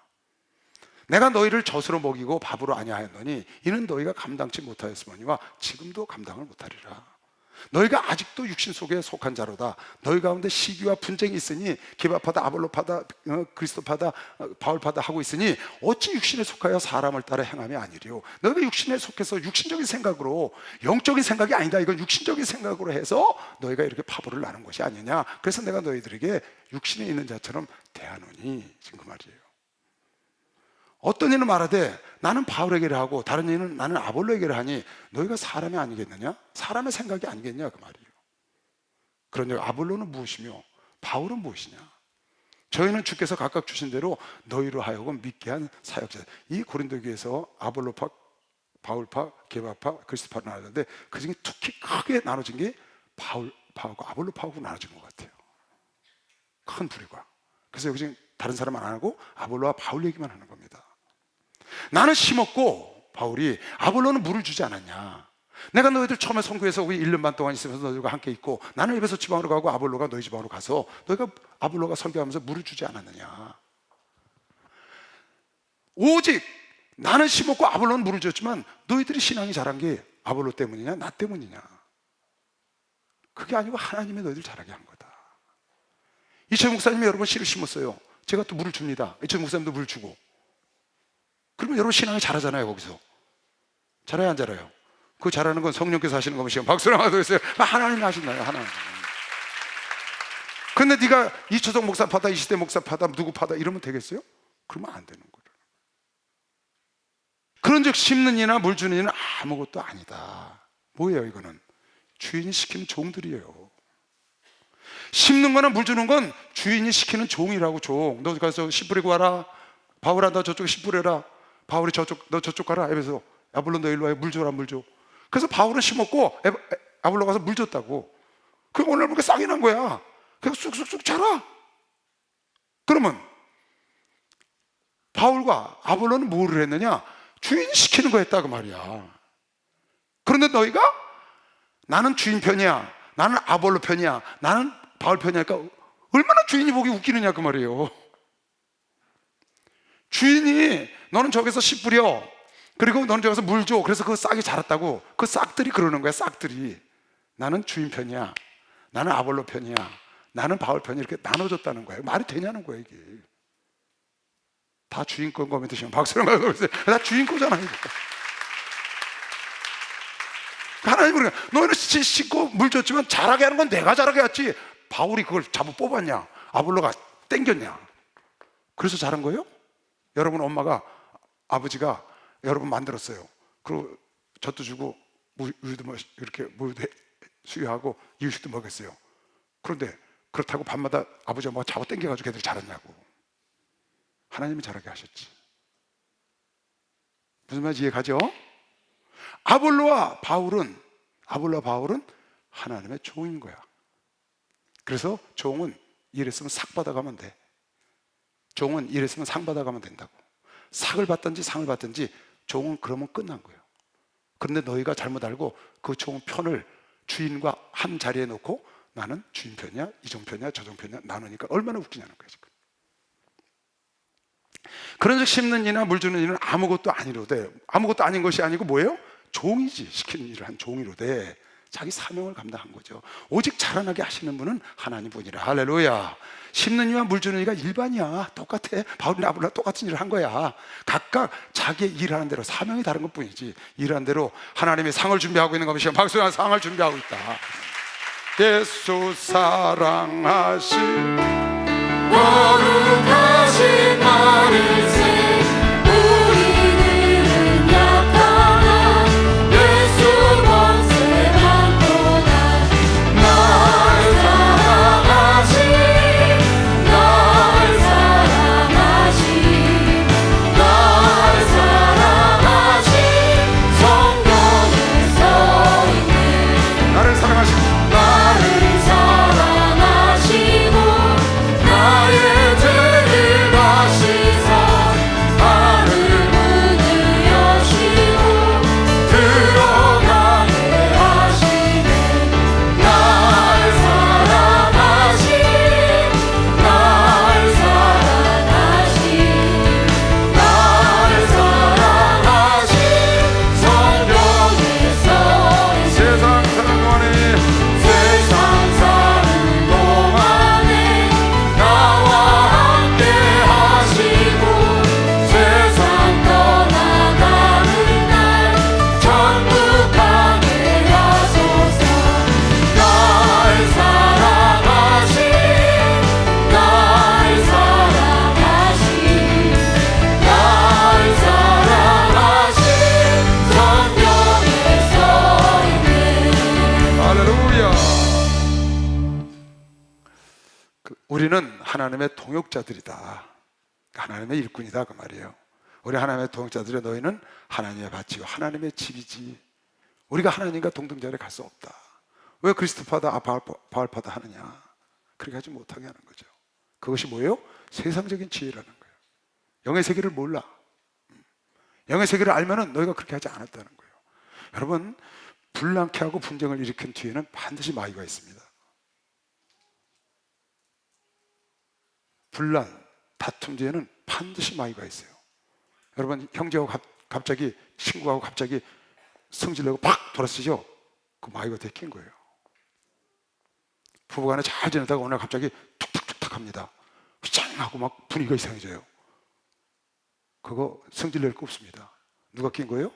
내가 너희를 젖으로 먹이고 밥으로 아니하였노니 이는 너희가 감당치 못하였으머니와 지금도 감당을 못하리라. 너희가 아직도 육신 속에 속한 자로다. 너희 가운데 시기와 분쟁이 있으니 게바파다 아볼로파다 그리스도파다 바울파다 하고 있으니 어찌 육신에 속하여 사람을 따라 행함이 아니리요. 너희가 육신에 속해서 육신적인 생각으로, 영적인 생각이 아니다, 이건 육신적인 생각으로 해서 너희가 이렇게 파벌을 나눈 것이 아니냐. 그래서 내가 너희들에게 육신에 있는 자처럼 대하노니, 지금 그 말이에요. 어떤 이는 말하되 나는 바울에게를 하고 다른 이는 나는 아볼로에게를 하니 너희가 사람이 아니겠느냐? 사람의 생각이 아니겠냐 그 말이에요. 그러니 아볼로는 무엇이며 바울은 무엇이냐? 저희는 주께서 각각 주신 대로 너희로 하여금 믿게 한 사역자. 이 고린도 교회에서 아볼로파 바울파, 게바파, 그리스도파로 나눠졌는데 그 중에 특히 크게 나눠진 게 바울파하고 아볼로파하고 나눠진 것 같아요. 큰 부류가. 그래서 여기 지금 다른 사람 안 하고 아볼로와 바울 얘기만 하는 겁니다. 나는 심었고 바울이 아볼로는 물을 주지 않았냐. 내가 너희들 처음에 선교해서 우리 1년 반 동안 있으면서 너희들과 함께 있고 나는 에베소 지방으로 가고 아볼로가 너희 지방으로 가서 너희가 아볼로가 설교하면서 물을 주지 않았느냐. 오직 나는 심었고 아볼로는 물을 줬지만 너희들이 신앙이 자란 게 아볼로 때문이냐 나 때문이냐. 그게 아니고 하나님이 너희들 자라게 한 거다. 이철 목사님이 여러분 씨를 심었어요. 제가 또 물을 줍니다. 이철 목사님도 물을 주고. 그러면 여러분 신앙이 자라잖아요. 거기서 자라야 안 자라요? 그 잘하는 건 성령께서 하시는 거면 박수랑 하도 있어요. 하나님이 하신다요. 하나님. 근데 네가 이초성 목사 파다, 이시대 목사 파다, 누구 파다 이러면 되겠어요? 그러면 안 되는 거예요. 그런즉 심는 이나 물 주는 이는 아무것도 아니다. 뭐예요 이거는? 주인이 시키는 종들이에요. 심는 거나 물 주는 건 주인이 시키는 종이라고. 종. 너 가서 씨 뿌리고 와라. 바울아 너 저쪽에 씨 뿌려라. 바울이 너 저쪽 가라. 에베소 아볼로 너 일로 와. 물 줘라 물 줘. 그래서 바울은 심었고 아볼로 가서 물 줬다고. 그 오늘 보니까 싹이 난 거야. 그래서 쑥쑥쑥 자라. 그러면 바울과 아볼로는 뭐를 했느냐? 주인이 시키는 거 했다 그 말이야. 그런데 너희가 나는 주인 편이야, 나는 아볼로 편이야, 나는 바울 편이야. 그러니까 얼마나 주인이 보기 웃기느냐 그 말이에요. 주인이 너는 저기서 씨 뿌려, 그리고 너는 저기서 물 줘. 그래서 그 싹이 자랐다고. 그 싹들이 그러는 거야. 싹들이 나는 주인 편이야, 나는 아볼로 편이야, 나는 바울 편이야. 이렇게 나눠줬다는 거예요. 말이 되냐는 거예요 이게. 다 주인권 거면 드시면 박수를 하고 있어요. 다 주인권잖아요. 하나님은 그러니까 너희는 씻고 물 줬지만 자라게 하는 건 내가 자라게 했지 바울이 그걸 잡아 뽑았냐 아볼로가 땡겼냐. 그래서 자란 거예요? 여러분 엄마가 아버지가 여러분 만들었어요. 그리고 젖도 주고 우유도 이렇게 물도 수유하고 이유식도 먹였어요. 그런데 그렇다고 밤마다 아버지 엄마가 잡아 당겨가지고 애들이 자랐냐고. 하나님이 자라게 하셨지. 무슨 말인지 이해가죠? 아볼로와 바울은 하나님의 종인 거야. 그래서 종은 일했으면 삭 받아가면 돼. 종은 일했으면 상 받아가면 된다고. 삭을 받든지 상을 받든지 종은 그러면 끝난 거예요. 그런데 너희가 잘못 알고 그 종 편을 주인과 한 자리에 놓고 나는 주인 편이야, 이종 편이야, 저종 편이야 나누니까 얼마나 웃기냐는 거예요 지금. 그런즉 심는 이나 물 주는 이는 아무것도 아니로되. 아무것도 아닌 것이 아니고 뭐예요? 종이지. 시키는 일을 한 종이로되 자기 사명을 감당한 거죠. 오직 자라나게 하시는 분은 하나님뿐이라. 할렐루야. 심는 이와 물 주는 이가 일반이야. 똑같아. 바울이나 아볼로가 똑같은 일을 한 거야. 각각 자기의 일하는 대로 사명이 다른 것뿐이지 일하는 대로 하나님의 상을 준비하고 있는 것이 박수한 상을 준비하고 있다. 예수 사랑하신 거룩하신 나를 우리들은 약하나 예수 권세만 보다 날 사랑하신 성경에 써있네. 나를 사랑하신 우리는 하나님의 동역자들이다. 하나님의 일꾼이다 그 말이에요. 우리 하나님의 동역자들의 너희는 하나님의 밭이요 하나님의 집이지 우리가 하나님과 동등자리에 갈 수 없다. 왜 그리스도파다 바알파다 하느냐? 그렇게 하지 못하게 하는 거죠. 그것이 뭐예요? 세상적인 지혜라는 거예요. 영의 세계를 몰라. 영의 세계를 알면은 너희가 그렇게 하지 않았다는 거예요. 여러분, 불량케 하고 분쟁을 일으킨 뒤에는 반드시 마귀가 있습니다. 분란, 다툼 뒤에는 반드시 마귀가 있어요. 여러분, 형제하고 갑자기 친구하고 갑자기 성질내고 팍 돌아서죠. 그 마귀가 데낀 거예요. 부부간에 잘 지내다가 오늘 갑자기 툭툭툭툭 합니다. 휘장하고 막 분위기가 이상해져요. 그거 성질낼 거 없습니다. 누가 낀 거예요?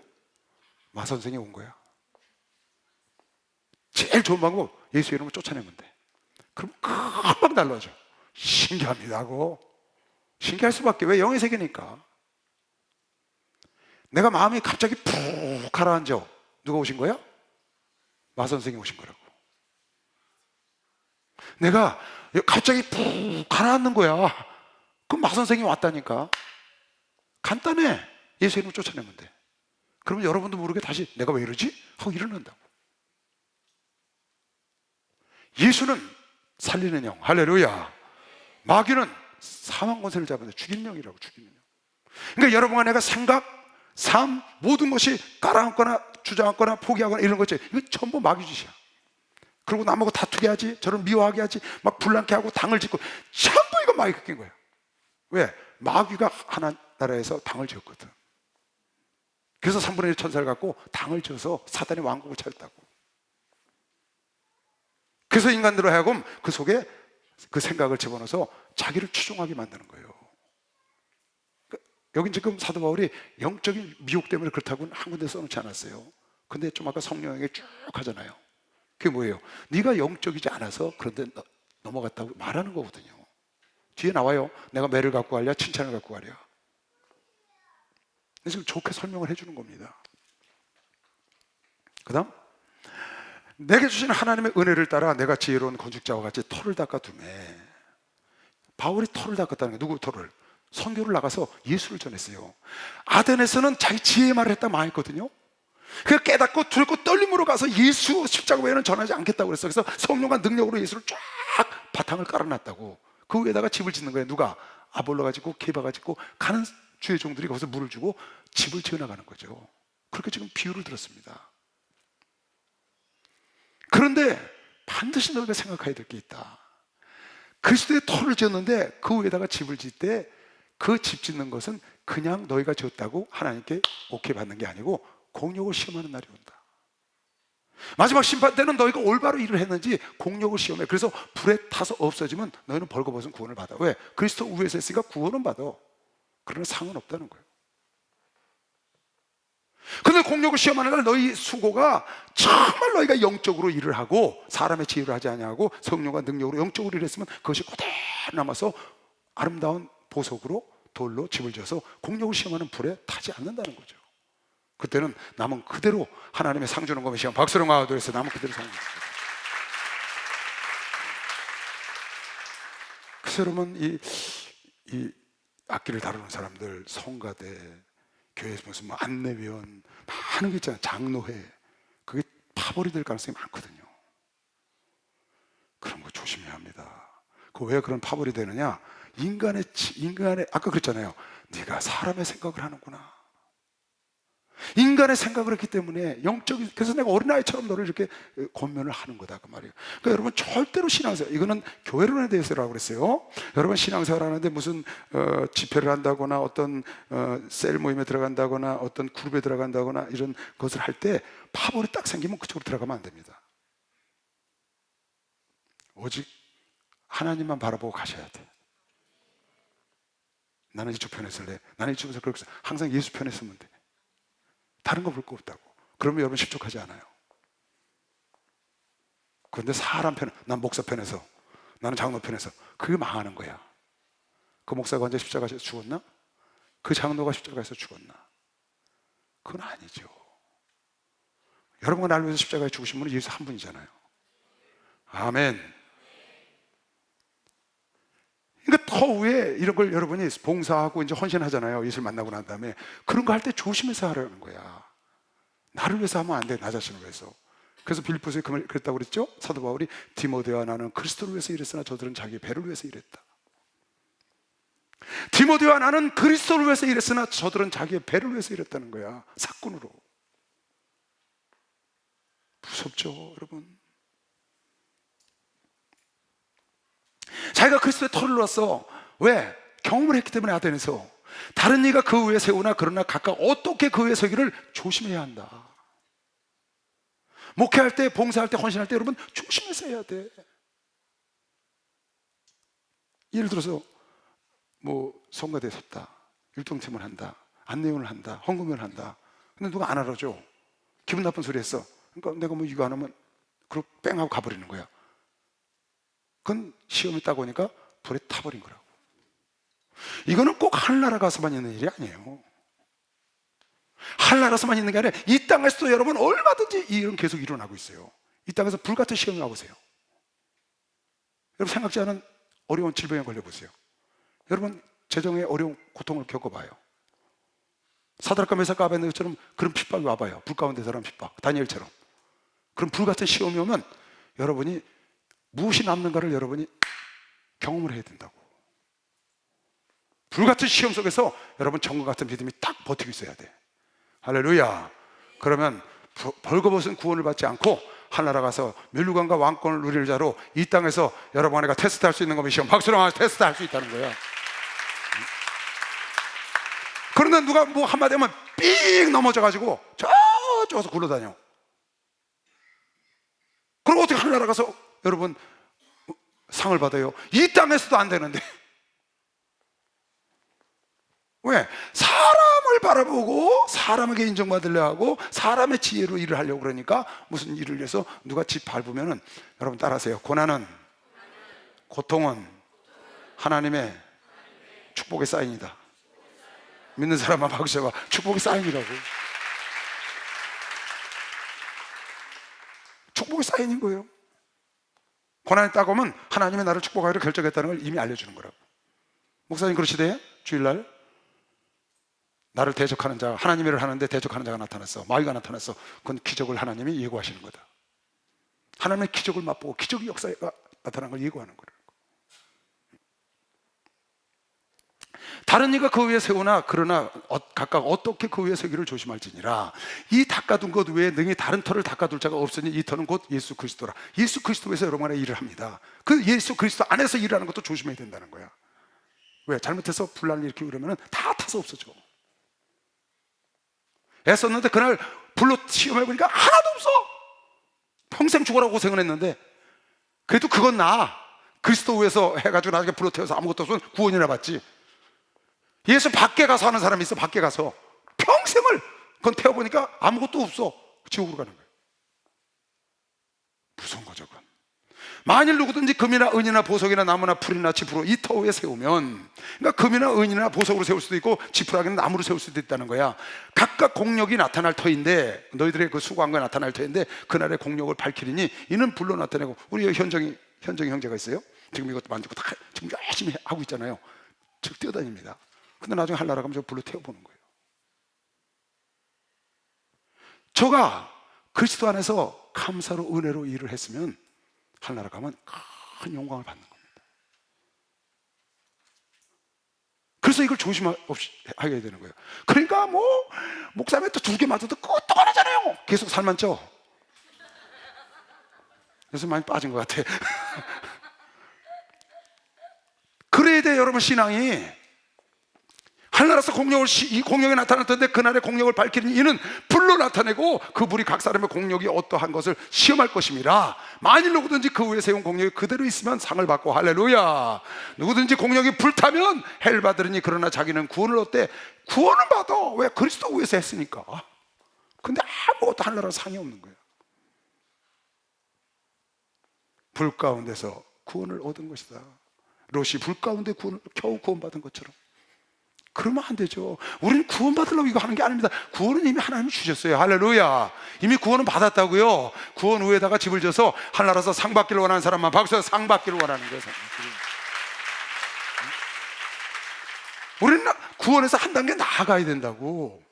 마선생이 온 거야. 제일 좋은 방법, 예수 이름을 쫓아내면 돼. 그럼 금방 달라져. 신기합니다. 신기할 수밖에. 왜? 영의 세계니까. 내가 마음이 갑자기 푹 가라앉아. 누가 오신 거야? 마선생이 오신 거라고. 내가 갑자기 푹 가라앉는 거야. 그럼 마선생이 왔다니까. 간단해. 예수 이름을 쫓아내면 돼. 그러면 여러분도 모르게 다시 내가 왜 이러지? 하고 일어난다고. 예수는 살리는 영. 할렐루야. 마귀는 사망 권세를 잡는데 죽이는 영이라고. 죽이는 영. 그러니까 여러분과 내가 생각, 삶, 모든 것이 깔아앉거나 주저앉거나 포기하거나 이런 거지. 이건 전부 마귀 짓이야. 그리고 남하고 다투게 하지, 저를 미워하게 하지, 막 불난케 하고 당을 짓고, 전부 이거 마귀가 낀 거야. 왜? 마귀가 하나 나라에서 당을 지었거든. 그래서 3분의 1 천사를 갖고 당을 지어서 사단의 왕국을 차렸다고. 그래서 인간들로 하여금 그 속에 그 생각을 집어넣어서 자기를 추종하게 만드는 거예요. 여긴 지금 사도 바울이 영적인 미혹 때문에 그렇다고는 한 군데 써놓지 않았어요. 근데 좀 아까 성령에게 쭉 하잖아요. 그게 뭐예요? 네가 영적이지 않아서 그런데 넘어갔다고 말하는 거거든요. 뒤에 나와요. 내가 매를 갖고 가랴 칭찬을 갖고 가랴. 지금 좋게 설명을 해주는 겁니다. 그 다음, 내게 주신 하나님의 은혜를 따라 내가 지혜로운 건축자와 같이 터를 닦아두매. 바울이 터를 닦았다는 게 누구 터를? 선교를 나가서 예수를 전했어요. 아덴에서는 자기 지혜의 말을 했다 망했거든요. 그 깨닫고 두렵고 떨림으로 가서 예수 십자가 외에는 전하지 않겠다고 그랬어. 그래서 성령과 능력으로 예수를 쫙 바탕을 깔아놨다고. 그 위에다가 집을 짓는 거예요. 누가? 아볼로가 짓고 케바가 짓고 가는 주의 종들이 거기서 물을 주고 집을 지어나가는 거죠. 그렇게 지금 비유를 들었습니다. 그런데 반드시 너희가 생각해야 될 게 있다. 그리스도의 터를 지었는데 그 위에다가 집을 짓 때 그 집 짓는 것은 그냥 너희가 지었다고 하나님께 오케이 받는 게 아니고 공력을 시험하는 날이 온다. 마지막 심판 때는 너희가 올바로 일을 했는지 공력을 시험해. 그래서 불에 타서 없어지면 너희는 벌거벗은 구원을 받아. 왜? 그리스도 우에서 했으니까 구원은 받아. 그러나 상은 없다는 거예요. 근데 공력을 시험하는 날 너희 수고가 정말 너희가 영적으로 일을 하고 사람의 지혜로 하지 아니하고 성령과 능력으로 영적으로 일했으면 그것이 그대로 남아서 아름다운 보석으로 돌로 집을 지어서 공력을 시험하는 불에 타지 않는다는 거죠. 그때는 남은 그대로 하나님의 상 주는 것이 시험 박수로 하도록 남은 그대로 상. 그래서 여러분 이 악기를 다루는 사람들, 성가대, 교회에서 무슨 뭐 안내위원 많은 게 있잖아요. 장로회, 그게 파벌이 될 가능성이 많거든요. 그런 거 조심해야 합니다. 그 왜 그런 파벌이 되느냐? 인간의 아까 그랬잖아요. 네가 사람의 생각을 하는구나. 인간의 생각을 했기 때문에 영적인, 그래서 내가 어린아이처럼 너를 이렇게 권면을 하는 거다 그 말이에요. 그러니까 여러분 절대로 신앙생활, 이거는 교회론에 대해서라고 그랬어요. 여러분 신앙생활 하는데 무슨 집회를 한다거나 어떤 셀 모임에 들어간다거나 어떤 그룹에 들어간다거나 이런 것을 할 때 파벌이 딱 생기면 그쪽으로 들어가면 안 됩니다. 오직 하나님만 바라보고 가셔야 돼. 나는 이쪽 편에 설래. 나는 이쪽에서 그렇게 항상 예수 편에 서면 돼. 다른 거 볼 거 없다고. 그러면 여러분 실족하지 않아요. 그런데 사람 편에, 난 목사 편에서, 나는 장로 편에서, 그게 망하는 거야. 그 목사가 언제 십자가에서 죽었나? 그 장로가 십자가에서 죽었나? 그건 아니죠. 여러분과 나를 위해서 십자가에 죽으신 분은 예수 한 분이잖아요. 아멘. 그러니까 터 위에 이런 걸 여러분이 봉사하고 이제 헌신하잖아요. 예수를 만나고 난 다음에 그런 거 할 때 조심해서 하라는 거야. 나를 위해서 하면 안 돼. 나 자신을 위해서. 그래서 빌립보서에 그랬다고 그랬죠. 사도 바울이 디모데와 나는 그리스도를 위해서 일했으나 저들은 자기 배를 위해서 일했다. 디모데와 나는 그리스도를 위해서 일했으나 저들은 자기의 배를 위해서 일했다는 거야. 사꾼으로. 무섭죠, 여러분? 자기가 그리스도의 터를 놓았어. 왜? 경험을 했기 때문에. 아덴에서 다른 이가 그 위에 세우나 그러나 각각 어떻게 그 위에 서기를 조심해야 한다. 목회할 때, 봉사할 때, 헌신할 때 여러분 조심해서 해야 돼. 예를 들어서 뭐 성가대에 섰다, 율동팀을 한다, 안내원을 한다, 헌금을 한다. 근데 누가 안 알아줘. 기분 나쁜 소리 했어. 그러니까 내가 뭐 이거 안 하면 그럼 뺑 하고 가버리는 거야. 그건 시험이 따고 오니까 불에 타버린 거라고. 이거는 꼭 하늘나라 가서만 있는 일이 아니에요. 하늘나라에서만 있는 게 아니라 이 땅에서도 여러분 얼마든지 이 일은 계속 일어나고 있어요. 이 땅에서 불같은 시험이 와보세요. 여러분 생각지 않은 어려운 질병에 걸려보세요. 여러분 재정의 어려운 고통을 겪어봐요. 사드락과 메삭과 아벤느고처럼 그런 핍박이 와봐요. 불 가운데 사람 핍박, 다니엘처럼. 그런 불같은 시험이 오면 여러분이 무엇이 남는가를 여러분이 경험을 해야 된다고. 불같은 시험 속에서 여러분 정과 같은 믿음이 딱 버티고 있어야 돼. 할렐루야. 그러면 벌거벗은 구원을 받지 않고 하늘나라 가서 멸류관과 왕권을 누릴 자로 이 땅에서 여러분 안에가 테스트할 수 있는 겁니다. 시험 박수로 하면서 테스트할 수 있다는 거야. 그런데 누가 뭐 한마디 하면 삑 넘어져가지고 저쪽에서 굴러다녀. 그럼 어떻게 하늘나라 가서 여러분 상을 받아요? 이 땅에서도 안 되는데. 왜? 사람을 바라보고 사람에게 인정받으려 하고 사람의 지혜로 일을 하려고 그러니까 무슨 일을 위해서 누가 집 밟으면은 여러분 따라하세요. 고난은, 고통은 하나님의 축복의 사인이다. 믿는 사람만 박수쳐봐. 축복의 사인이라고. 축복의 사인인 거예요. 고난이 딱 오면 하나님이 나를 축복하기로 결정했다는 걸 이미 알려주는 거라고. 목사님 그러시대요? 주일날 나를 대적하는 자, 하나님의 일을 하는데 대적하는 자가 나타났어. 마귀가 나타났어. 그건 기적을 하나님이 예고하시는 거다. 하나님의 기적을 맛보고 기적의 역사가 나타난 걸 예고하는 거라고. 다른 이가 그 위에 세우나 그러나 각각 어떻게 그 위에 서기를 조심할지니라. 이 닦아둔 것 외에 능히 다른 터를 닦아둘 자가 없으니 이 터는 곧 예수 그리스도라. 예수 그리스도에서 여러분의 일을 합니다. 그 예수 그리스도 안에서 일하는 것도 조심해야 된다는 거야. 왜? 잘못해서 분란을 일으키고 그러면 다 타서 없어져. 애썼는데 그날 불로 시험해보니까 하나도 없어. 평생 죽으라고 고생을 했는데 그래도 그건 나아. 그리스도 위해서 해가지고 나중에 불로 태워서 아무것도 없으면 구원이나 받지. 예수 밖에 가서 하는 사람이 있어. 밖에 가서 평생을 그건 태워보니까 아무것도 없어. 지옥으로 가는 거예요. 무서운 거죠. 그건. 만일 누구든지 금이나 은이나 보석이나 나무나 풀이나 지푸로 이 터 위에 세우면, 그러니까 금이나 은이나 보석으로 세울 수도 있고 지푸라기는 나무로 세울 수도 있다는 거야. 각각 공력이 나타날 터인데, 너희들의 그 수고한 거 나타날 터인데 그날의 공력을 밝히리니 이는 불로 나타내고. 우리 현정이 형제가 있어요. 지금 이것도 만지고 다 지금 열심히 하고 있잖아요. 즉 뛰어다닙니다. 근데 나중에 하늘나라 가면 저 불로 태워보는 거예요. 저가 그리스도 안에서 감사로 은혜로 일을 했으면 하늘나라 가면 큰 영광을 받는 겁니다. 그래서 이걸 조심하게 되는 거예요. 그러니까 뭐 목사님한테 2개 맞아도 그거 또 하나잖아요. 계속 살만 쪄. 요새 많이 빠진 것 같아. 그래야 돼. 여러분 신앙이 하늘나라에서 이 공력이 나타날 텐데 그날의 공력을 밝히는 이는 불로 나타내고 그 불이 각 사람의 공력이 어떠한 것을 시험할 것임이라. 만일 누구든지 그 위에 세운 공력이 그대로 있으면 상을 받고, 할렐루야. 누구든지 공력이 불타면 해를 받으리니 그러나 자기는 구원을 얻되. 구원은 받아. 왜? 그리스도 위에서 했으니까. 근데 아무것도 하늘나라 상이 없는 거예요. 불 가운데서 구원을 얻은 것이다. 롯이 불 가운데 겨우 구원받은 것처럼. 그러면 안 되죠. 우리는 구원받으려고 이거 하는 게 아닙니다. 구원은 이미 하나님이 주셨어요. 할렐루야. 이미 구원은 받았다고요. 구원 후에다가 집을 져서 하늘나라에서 상 받기를 원하는 사람만 박수해서 상 받기를 원하는 거예요. 우리는 구원에서 한 단계 나아가야 된다고.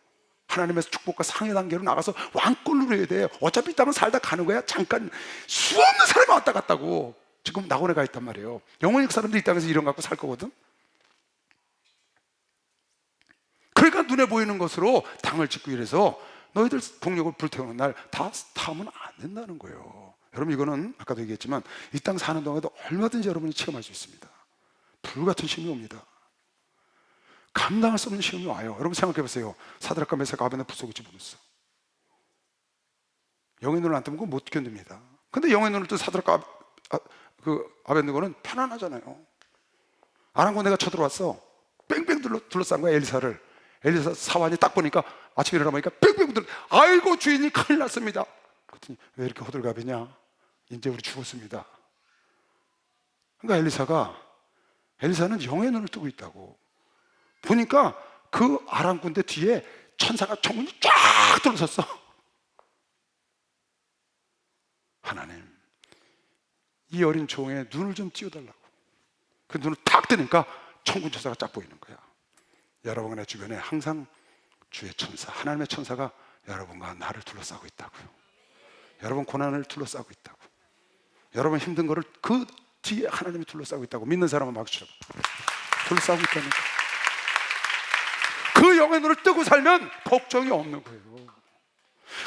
하나님의 축복과 상의 단계로 나가서 왕권을 누려야 돼. 어차피 이 땅은 살다 가는 거야. 잠깐 수없는 사람이 왔다 갔다고. 지금 낙원에 가 있단 말이에요. 영원히 그 사람들이 이 땅에서 이런 거 갖고 살 거거든. 그러니까 눈에 보이는 것으로 당을 짓고 이래서 너희들 동력을 불태우는 날 다 타면 안 된다는 거예요. 여러분, 이거는 아까도 얘기했지만 이 땅 사는 동안에도 얼마든지 여러분이 체험할 수 있습니다. 불같은 시험이 옵니다. 감당할 수 없는 시험이 와요. 여러분 생각해 보세요. 사드락과 메삭과 아벤노고 불 속에 집어넣었어. 영의 눈을 안 뜨면 그거 못 견딥니다. 근데 영의 눈을 뜬 사드락과 아벤노고는 편안하잖아요. 아랑곳네가 쳐들어왔어. 뺑뺑 둘러싼 거야, 엘리사를. 엘리사 사환이 딱 보니까 아침에 일어나 보니까 뺑뺑 둘러. 아이고 주인이 큰일 났습니다. 그랬더니 왜 이렇게 호들갑이냐? 이제 우리 죽었습니다. 그러니까 엘리사는 영의 눈을 뜨고 있다고. 보니까 그 아랑군대 뒤에 천사가 정문이 쫙 들어섰어. 하나님, 이 어린 종의 눈을 좀 띄워달라고. 그 눈을 탁 뜨니까 천군 천사가 쫙 보이는 거야. 여러분의 주변에 항상 주의 천사, 하나님의 천사가 여러분과 나를 둘러싸고 있다고요. 여러분 고난을 둘러싸고 있다고. 여러분 힘든 거를 그 뒤에 하나님이 둘러싸고 있다고. 믿는 사람은 박수 쳐봐. 둘러싸고 있다니까. 그 영의 눈을 뜨고 살면 걱정이 없는 거예요.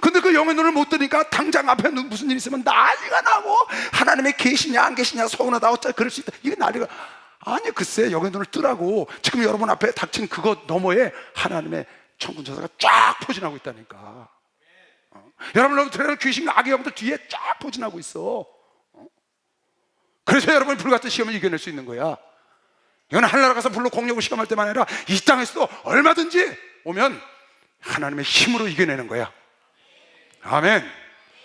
근데 그 영의 눈을 못 뜨니까 당장 앞에 무슨 일 있으면 난리가 나고, 하나님의 계시냐 안 계시냐 서운하다 어쩌 그럴 수 있다, 이게 난리가. 아니 글쎄, 영의 눈을 뜨라고. 지금 여러분 앞에 닥친 그것 너머에 하나님의 천군 천사가 쫙 포진하고 있다니까. 여러분 귀신 악의 영들 뒤에 쫙 포진하고 있어. 그래서 여러분이 불같은 시험을 이겨낼 수 있는 거야. 이건 하늘나라 가서 불로 공력을 시험할 때만 아니라 이 땅에서도 얼마든지 오면 하나님의 힘으로 이겨내는 거야. 아멘.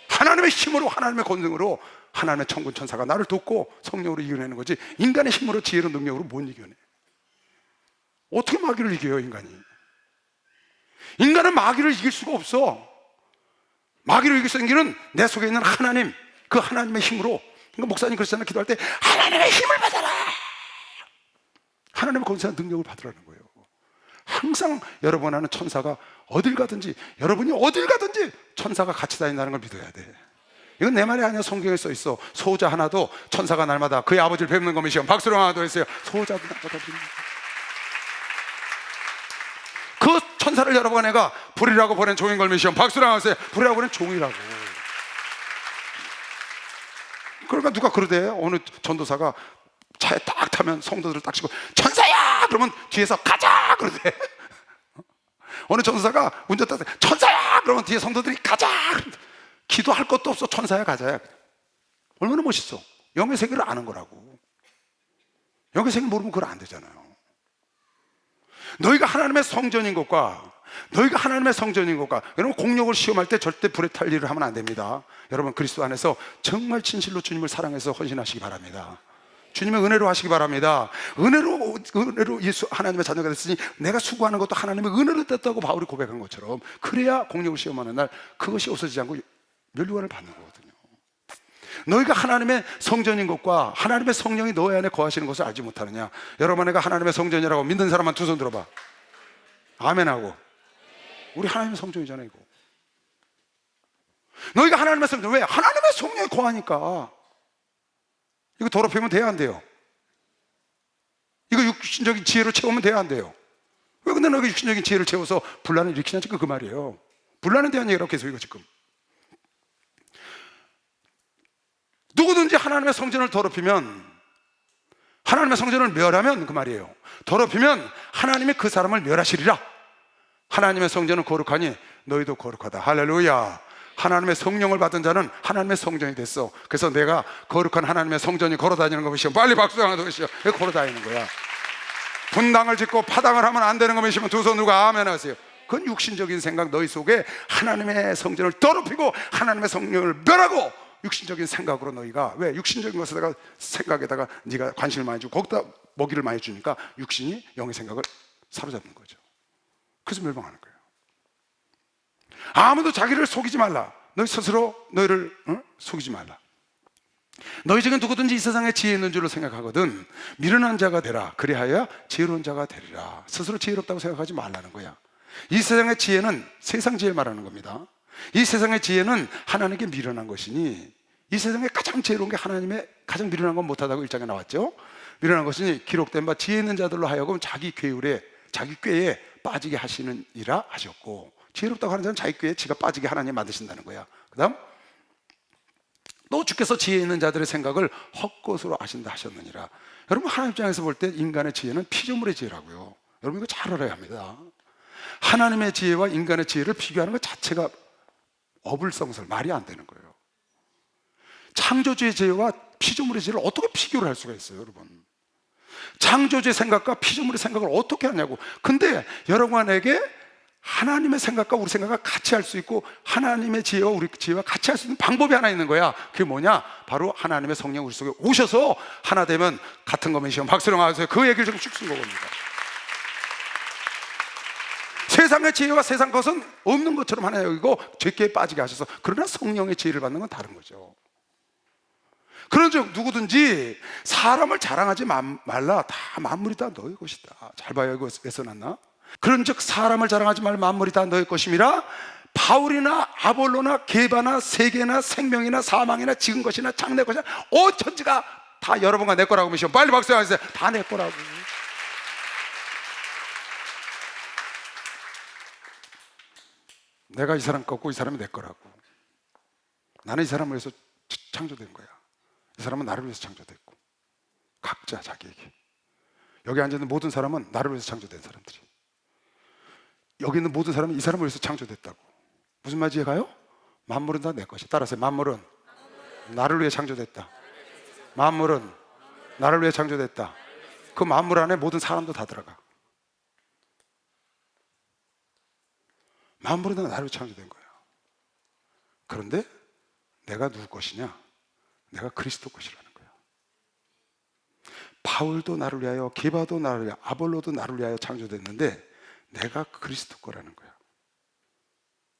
하나님의 힘으로, 하나님의 권능으로 하나님의 천군 천사가 나를 돕고 성령으로 이겨내는 거지, 인간의 힘으로 지혜로 능력으로 못 이겨내. 어떻게 마귀를 이겨요, 인간이? 인간은 마귀를 이길 수가 없어. 마귀를 이길 수 있는 길은 내 속에 있는 하나님, 그 하나님의 힘으로. 그러니까 목사님 그러잖아요. 기도할 때 하나님의 힘을 받아라. 하나님의 권세한 능력을 받으라는 거예요. 항상 여러분 안에 천사가 어딜 가든지, 여러분이 어딜 가든지 천사가 같이 다닌다는 걸 믿어야 돼. 이건 내 말이 아니야. 성경에 써 있어. 소자 하나도 천사가 날마다 그의 아버지를 뵙는 것이 시험. 박수로 하나도 했어요. 소자도 날마다 뵙는 거예요. 그 천사를 여러분 내가 불이라고 보낸 종인 걸 시험. 박수로 하세요. 불이라고 보낸 종이라고. 그러니까 누가 그러대. 어느 전도사가 차에 딱 타면 성도들을 딱 치고 천사야! 그러면 뒤에서 가자! 그러대. 어느 전도사가 운전 따서 천사야! 그러면 뒤에 성도들이 가자! 기도할 것도 없어. 천사야 가자야. 얼마나 멋있어. 영의 세계를 아는 거라고. 영의 세계를 모르면 그건 안 되잖아요. 너희가 하나님의 성전인 것과 여러분 공력을 시험할 때 절대 불에 탈 일을 하면 안 됩니다. 여러분 그리스도 안에서 정말 진실로 주님을 사랑해서 헌신하시기 바랍니다. 주님의 은혜로 하시기 바랍니다. 은혜로 예수 하나님의 자녀가 됐으니 내가 수고하는 것도 하나님의 은혜로 됐다고 바울이 고백한 것처럼, 그래야 공력을 시험하는 날 그것이 없어지지 않고 면류관을 받는 거거든요. 너희가 하나님의 성전인 것과 하나님의 성령이 너희 안에 거하시는 것을 알지 못하느냐. 여러분 내가 하나님의 성전이라고 믿는 사람만 두 손 들어봐. 아멘하고. 우리 하나님의 성전이잖아 이거. 너희가 하나님의 성전. 왜? 하나님의 성령이 거하니까. 이거 더럽히면 돼야 안 돼요? 이거 육신적인 지혜로 채우면 돼야 안 돼요? 왜 근데 너희가 육신적인 지혜를 채워서 분란을 일으키냐, 지금 그 말이에요. 분란에 대한 얘기라고 계속 이거 지금. 누구든지 하나님의 성전을 더럽히면, 하나님의 성전을 멸하면 그 말이에요. 더럽히면 하나님이 그 사람을 멸하시리라. 하나님의 성전은 거룩하니 너희도 거룩하다. 할렐루야. 하나님의 성령을 받은 자는 하나님의 성전이 됐어. 그래서 내가 거룩한 하나님의 성전이 걸어다니는 것이면 빨리 박수 하나 더 해주시오. 왜 걸어다니는 거야? 분당을 짓고 파당을 하면 안 되는 것이면 두 손 누가 아멘 하세요. 그건 육신적인 생각. 너희 속에 하나님의 성전을 더럽히고 하나님의 성령을 멸하고 육신적인 생각으로 너희가, 왜? 육신적인 것에다가 생각에다가 네가 관심을 많이 주고 거기다 먹이를 많이 주니까 육신이 영의 생각을 사로잡는 거죠. 그래서 멸망하는 거예요. 아무도 자기를 속이지 말라. 너희 스스로 너희를 속이지 말라. 너희 중에 누구든지 이 세상에 지혜 있는 줄로 생각하거든 미련한 자가 되라. 그리하여 지혜로운 자가 되리라. 스스로 지혜롭다고 생각하지 말라는 거야. 이 세상의 지혜는 세상 지혜를 말하는 겁니다. 이 세상의 지혜는 하나님께 미련한 것이니, 이 세상에 가장 지혜로운 게 하나님의 가장 미련한 건 못하다고 1장에 나왔죠. 미련한 것이니 기록된 바 지혜 있는 자들로 하여금 자기 꾀에 빠지게 하시는 이라 하셨고, 지혜롭다고 하는 자는 자기 꾀에 지가 빠지게 하나님 만드신다는 거야. 그 다음 또 주께서 지혜 있는 자들의 생각을 헛것으로 아신다 하셨느니라. 여러분, 하나님 입장에서 볼 때 인간의 지혜는 피조물의 지혜라고요. 여러분 이거 잘 알아야 합니다. 하나님의 지혜와 인간의 지혜를 비교하는 것 자체가 어불성설, 말이 안 되는 거예요. 창조주의 지혜와 피조물의 지혜를 어떻게 비교를 할 수가 있어요, 여러분? 창조주의 생각과 피조물의 생각을 어떻게 하냐고. 근데 여러분에게 하나님의 생각과 우리 생각을 같이 할 수 있고, 하나님의 지혜와 우리 지혜와 같이 할 수 있는 방법이 하나 있는 거야. 그게 뭐냐? 바로 하나님의 성령 우리 속에 오셔서 하나 되면 같은 것만 시험 박수령 하세요. 그 얘기를 좀 쭉 쓴 겁니다. 세상의 지혜와 세상 것은 없는 것처럼 하나 여기고 죄께 빠지게 하셔서, 그러나 성령의 지혜를 받는 건 다른 거죠. 그런즉 누구든지 사람을 자랑하지 말라. 다 만물이 다 너의 것이다. 잘 봐요, 이거 왜 써놨나? 그런즉 사람을 자랑하지 말, 만물이 다 너의 것임이라. 바울이나 아볼로나 게바나 세계나 생명이나 사망이나 지은 것이나 장래 것이나 온 천지가 다 여러분과 내 거라고 미시오. 빨리 박수 하세요. 다 내 거라고. 내가 이 사람 거고 이 사람이 내 거라고. 나는 이 사람을 위해서 창조된 거야. 이 사람은 나를 위해서 창조됐고, 각자 자기에게. 여기 앉아있는 모든 사람은 나를 위해서 창조된 사람들이. 여기 있는 모든 사람은 이 사람을 위해서 창조됐다고. 무슨 말인지 가요? 만물은 다 내 것이야. 따라서 만물은 나를 위해 창조됐다. 만물은 나를 위해 창조됐다. 그 만물 안에 모든 사람도 다 들어가. 만물은 다 나를 위해 창조된 거야. 그런데 내가 누구 것이냐? 내가 그리스도 것이라는 거야. 바울도 나를 위하여, 게바도 나를 위하여, 아볼로도 나를 위하여 창조됐는데 내가 그리스도 거라는 거야.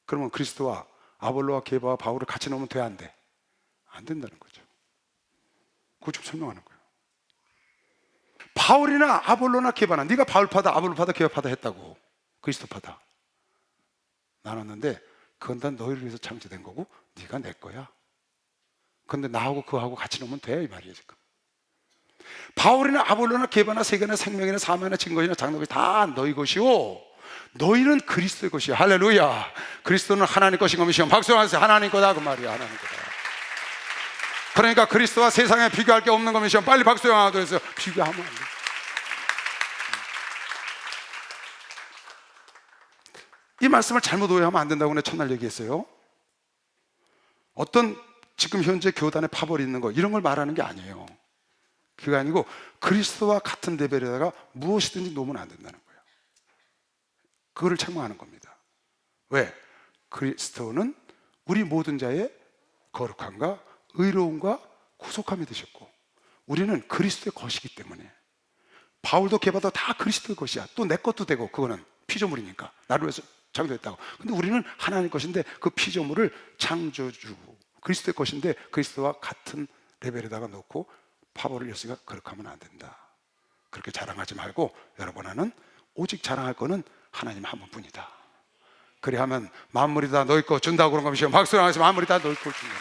그러면 그리스도와 아볼로와 게바와 바울을 같이 넣으면 돼, 안 돼? 안 된다는 거죠. 그거 좀 설명하는 거예요. 바울이나 아볼로나 게바나, 네가 바울파다 아볼로파다 게바파다 했다고, 그리스도파다 나눴는데 그건 다 너희를 위해서 창조된 거고 네가 내 거야. 근데 나하고 그하고 같이 놓으면 돼, 이 말이에요. 지금 바울이나 아볼로나 게바나 세계나 생명이나 사망이나 증거이나 장로가 다 너희 것이요 너희는 그리스도의 것이야. 할렐루야. 그리스도는 하나님 것인 것이요. 박수하세요. 하나님 거다, 그 말이야. 하나님 거다. 그러니까 그리스도와 세상에 비교할 게 없는 것이요. 빨리 박수 하나 더 해서 비교하면 안 돼. 이 말씀을 잘못 오해하면 안 된다고 내가 첫날 얘기했어요. 어떤 지금 현재 교단에 파벌이 있는 거, 이런 걸 말하는 게 아니에요. 그게 아니고 그리스도와 같은 레벨에다가 무엇이든지 놓으면 안 된다는 거예요. 그거를 책망하는 겁니다. 왜? 그리스도는 우리 모든 자의 거룩함과 의로움과 구속함이 되셨고, 우리는 그리스도의 것이기 때문에. 바울도 게바도 다 그리스도의 것이야. 또 내 것도 되고, 그거는 피조물이니까 나를 위해서 창조했다고. 근데 우리는 하나님 것인데 그 피조물을 창조주 그리스도의 것인데 그리스도와 같은 레벨에다가 놓고 파벌을 였으니까 그렇게 하면 안 된다. 그렇게 자랑하지 말고, 여러분은 오직 자랑할 거는 하나님 한 분뿐이다. 그래 하면 만물이 다 너희 거 준다고 그런 거면 박수 나가서 만물이 다 너희 거 준다.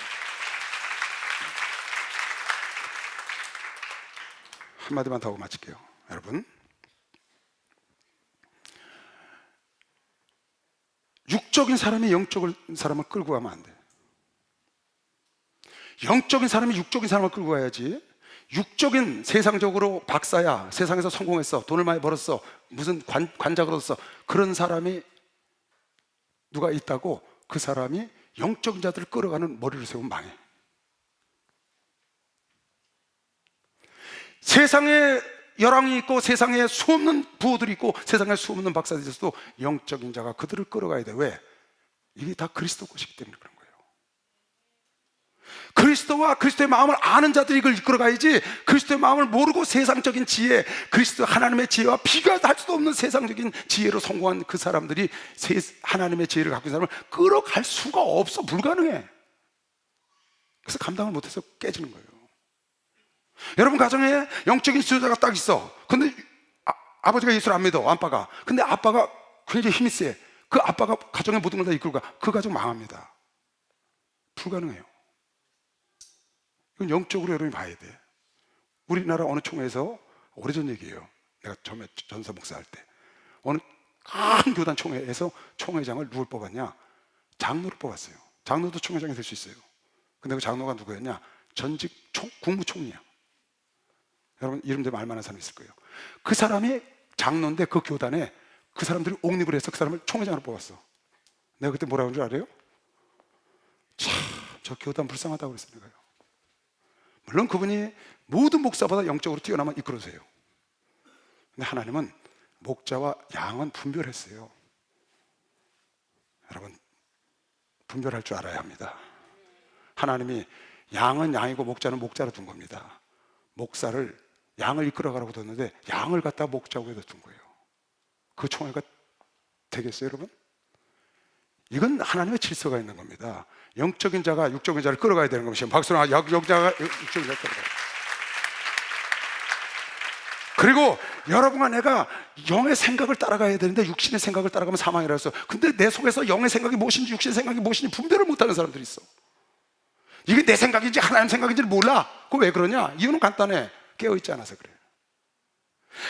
한마디만 더 하고 마칠게요. 여러분, 육적인 사람이 영적인 사람을 끌고 가면 안 돼. 영적인 사람이 육적인 사람을 끌고 가야지. 육적인, 세상적으로 박사야, 세상에서 성공했어, 돈을 많이 벌었어, 무슨 관작을 얻었어, 그런 사람이 누가 있다고 그 사람이 영적인 자들을 끌어가는 머리를 세우면 망해. 세상에 열왕이 있고 세상에 수없는 부호들이 있고 세상에 수없는 박사들이 있어도 영적인 자가 그들을 끌어가야 돼. 왜? 이게 다 그리스도 것이기 때문에 그런 거예요. 그리스도와 그리스도의 마음을 아는 자들이 이걸 이끌어가야지, 그리스도의 마음을 모르고 세상적인 지혜, 그리스도 하나님의 지혜와 비교할 수도 없는 세상적인 지혜로 성공한 그 사람들이 하나님의 지혜를 갖고 있는 사람을 끌어갈 수가 없어. 불가능해. 그래서 감당을 못해서 깨지는 거예요. 여러분 가정에 영적인 지도자가 딱 있어. 근데 아버지가 예수를 안 믿어, 아빠가. 근데 아빠가 굉장히 힘이 세. 그 아빠가 가정의 모든 걸 다 이끌고 가. 그 가정 망합니다. 불가능해요. 이건 영적으로 여러분이 봐야 돼. 우리나라 어느 총회에서, 오래전 얘기예요, 내가 처음에 전사 목사할 때, 어느 큰 교단 총회에서 총회장을 누굴 뽑았냐? 장로를 뽑았어요. 장로도 총회장이 될 수 있어요. 근데 그 장로가 누구였냐? 전직 국무총리야. 여러분 이름들 말만한 사람 있을 거예요. 그 사람이 장로인데 그 교단에 그 사람들이 옹립을 해서 그 사람을 총회장으로 뽑았어. 내가 그때 뭐라고 한 줄 알아요? 참, 저 교단 불쌍하다고 그랬어요. 내가요. 물론 그분이 모든 목사보다 영적으로 뛰어나면 이끌어주세요. 근데 하나님은 목자와 양은 분별했어요. 여러분 분별할 줄 알아야 합니다. 하나님이 양은 양이고 목자는 목자로 둔 겁니다. 목사를, 양을 이끌어가라고 뒀는데 양을 갖다 목자고 해다 둔 거예요. 그 총회가 되겠어요, 여러분? 이건 하나님의 질서가 있는 겁니다. 영적인 자가 육적인 자를 끌어가야 되는 겁니다. 박수나 영자가 육적인 자를 끌어가야 돼요. 그리고 여러분과 내가 영의 생각을 따라가야 되는데 육신의 생각을 따라가면 사망이라 했어. 근데 내 속에서 영의 생각이 무엇인지 육신의 생각이 무엇인지 분별을 못하는 사람들이 있어. 이게 내 생각인지 하나님 생각인지를 몰라. 그거 왜 그러냐? 이유는 간단해. 깨어있지 않아서 그래.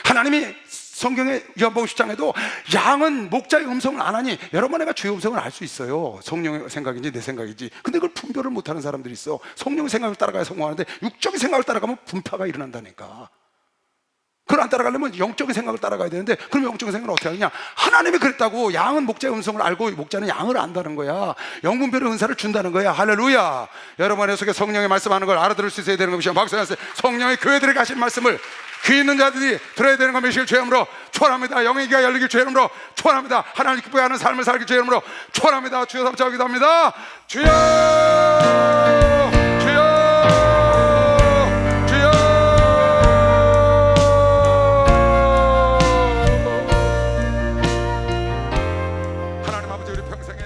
하나님이 성경의 요한복음 10장에도 양은 목자의 음성을 안 하니, 여러분 내가 주의 음성을 알 수 있어요. 성령의 생각인지 내 생각인지. 근데 그걸 분별을 못하는 사람들이 있어. 성령의 생각을 따라가야 성공하는데 육적인 생각을 따라가면 분파가 일어난다니까. 그걸 안 따라가려면 영적인 생각을 따라가야 되는데, 그럼 영적인 생각을 어떻게 하느냐? 하나님이 그랬다고. 양은 목자의 음성을 알고 목자는 양을 안다는 거야. 영분별의 은사를 준다는 거야. 할렐루야. 여러분의 속에 성령의 말씀하는 걸 알아들을 수 있어야 되는 것이요. 박수하세요. 성령의 교회들에게 하신 말씀을 귀 있는 자들이 들어야 되는 것이길 주님으로 축원합니다. 영의 귀가 열리길 주님으로 축원합니다. 하나님 기쁘게 하는 삶을 살길 주님으로 축원합니다. 주여 삼자 기도합니다. 주여, 주여, 주여. 하나님 아버지, 우리 평생에